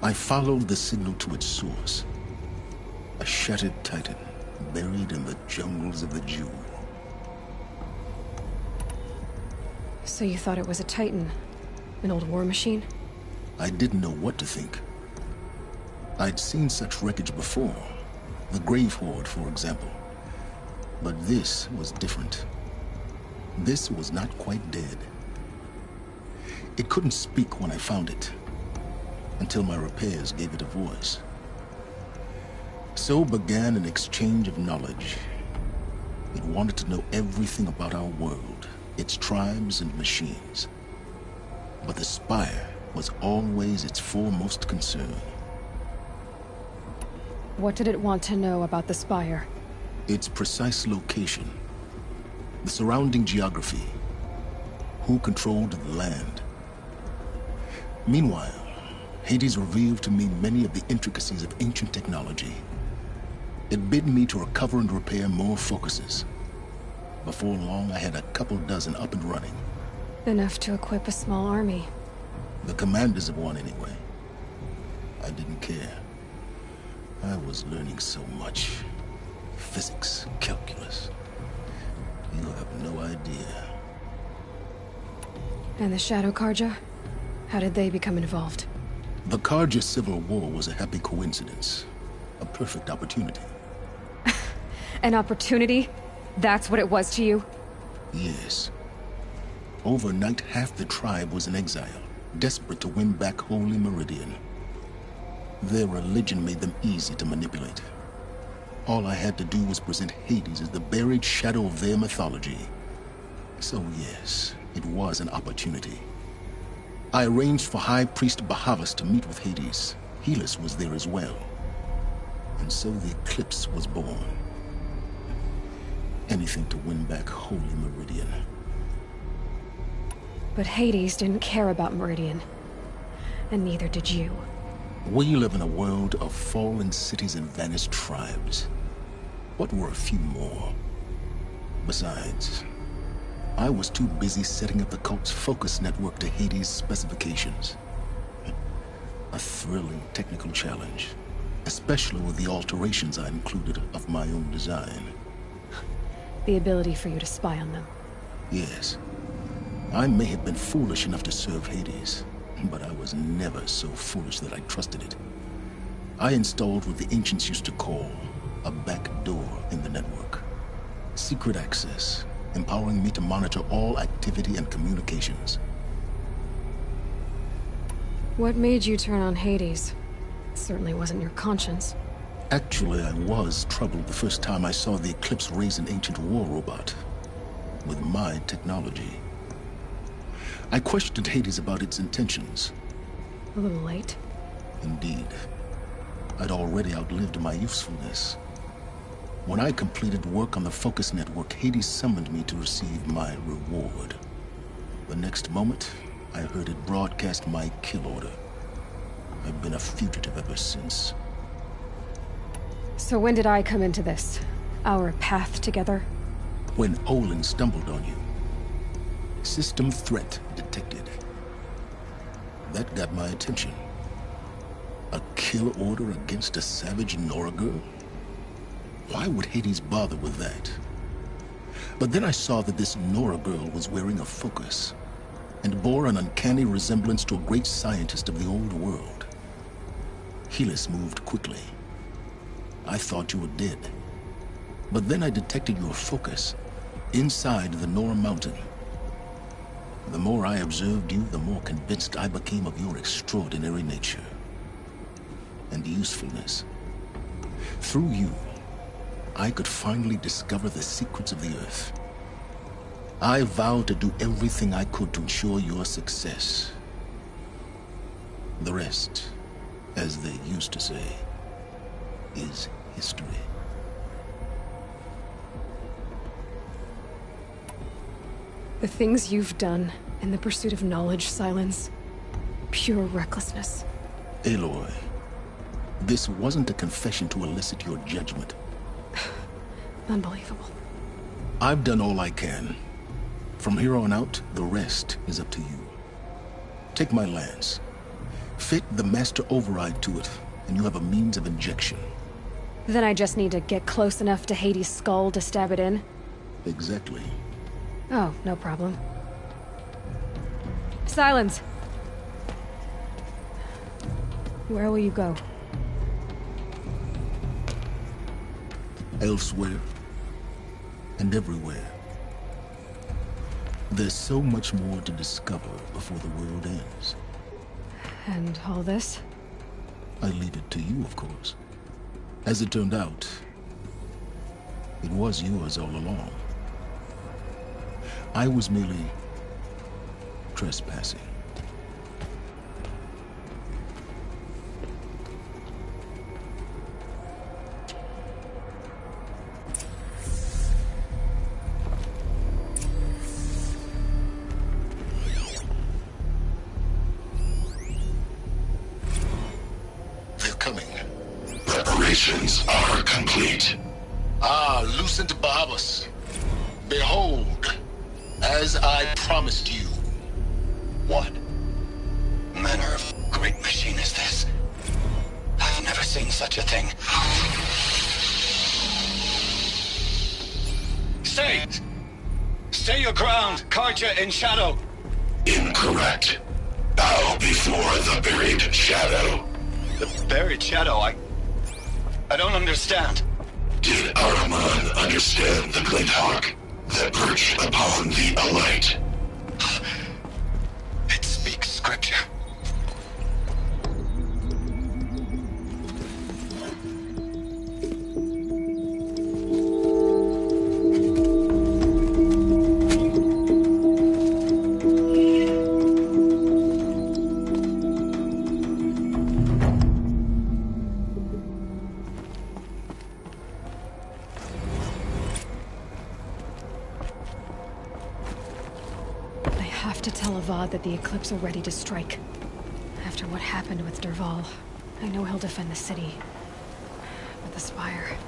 I followed the signal to its source. A shattered titan, buried in the jungles of the Jewel. So you thought it was a titan? An old war machine? I didn't know what to think. I'd seen such wreckage before. The Grave Horde, for example. But this was different. This was not quite dead. It couldn't speak when I found it, until my repairs gave it a voice. So began an exchange of knowledge. It wanted to know everything about our world, its tribes and machines. But the Spire was always its foremost concern. What did it want to know about the Spire? Its precise location, the surrounding geography, who controlled the land. Meanwhile, Hades revealed to me many of the intricacies of ancient technology. It bid me to recover and repair more focuses. Before long, I had a couple dozen up and running. Enough to equip a small army. The commanders of one, anyway. I didn't care. I was learning so much. Physics, calculus. You have no idea. And the Shadow Karja? How did they become involved? The Karja Civil War was a happy coincidence. A perfect opportunity. An opportunity? That's what it was to you? Yes. Overnight, half the tribe was in exile, desperate to win back Holy Meridian. Their religion made them easy to manipulate. All I had to do was present Hades as the buried shadow of their mythology. So yes, it was an opportunity. I arranged for High Priest Bahavas to meet with Hades. Helis was there as well. And so the Eclipse was born. Anything to win back Holy Meridian. But Hades didn't care about Meridian. And neither did you. We live in a world of fallen cities and vanished tribes. What were a few more? Besides, I was too busy setting up the cult's focus network to Hades' specifications. A thrilling technical challenge, especially with the alterations I included of my own design. The ability for you to spy on them. Yes. I may have been foolish enough to serve Hades, but I was never so foolish that I trusted it. I installed what the ancients used to call a back door in the network. Secret access, empowering me to monitor all activity and communications. What made you turn on Hades? It certainly wasn't your conscience. Actually, I was troubled the first time I saw the Eclipse raise an ancient war robot. With my technology. I questioned Hades about its intentions. A little late. Indeed. I'd already outlived my usefulness. When I completed work on the Focus Network, Hades summoned me to receive my reward. The next moment, I heard it broadcast my kill order. I've been a fugitive ever since. So when did I come into this? Our path together? When Olin stumbled on you. System threat detected. That got my attention. A kill order against a savage Nora girl? Why would Hades bother with that? But then I saw that this Nora girl was wearing a focus, and bore an uncanny resemblance to a great scientist of the old world. Helis moved quickly. I thought you were dead. But then I detected your focus inside the Nora mountain. The more I observed you, the more convinced I became of your extraordinary nature and usefulness. Through you, I could finally discover the secrets of the Earth. I vowed to do everything I could to ensure your success. The rest, as they used to say, is history. The things you've done in the pursuit of knowledge, Silence. Pure recklessness. Aloy, this wasn't a confession to elicit your judgment. Unbelievable. I've done all I can. From here on out, the rest is up to you. Take my lance. Fit the master override to it, and you have a means of injection. Then I just need to get close enough to Hades' skull to stab it in? Exactly. Oh, no problem. Silence! Where will you go? Elsewhere. And everywhere. There's so much more to discover before the world ends. And all this? I leave it to you, of course. As it turned out, it was yours all along. I was merely trespassing. They're coming. Preparations are complete. Ah, Lucent Barbus. Behold, as I promised you. What manner of great machine is this? I've never seen such a thing. Stay! Stay your ground, Karja in shadow! Incorrect. Bow before the buried shadow. The buried shadow? I don't understand. Did Araman understand the glint hawk that perched upon the alight? It speaks scripture. That the Eclipse are ready to strike. After what happened with Dervahl, I know he'll defend the city. But the Spire...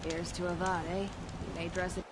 Here's to Avad, eh? They dress it.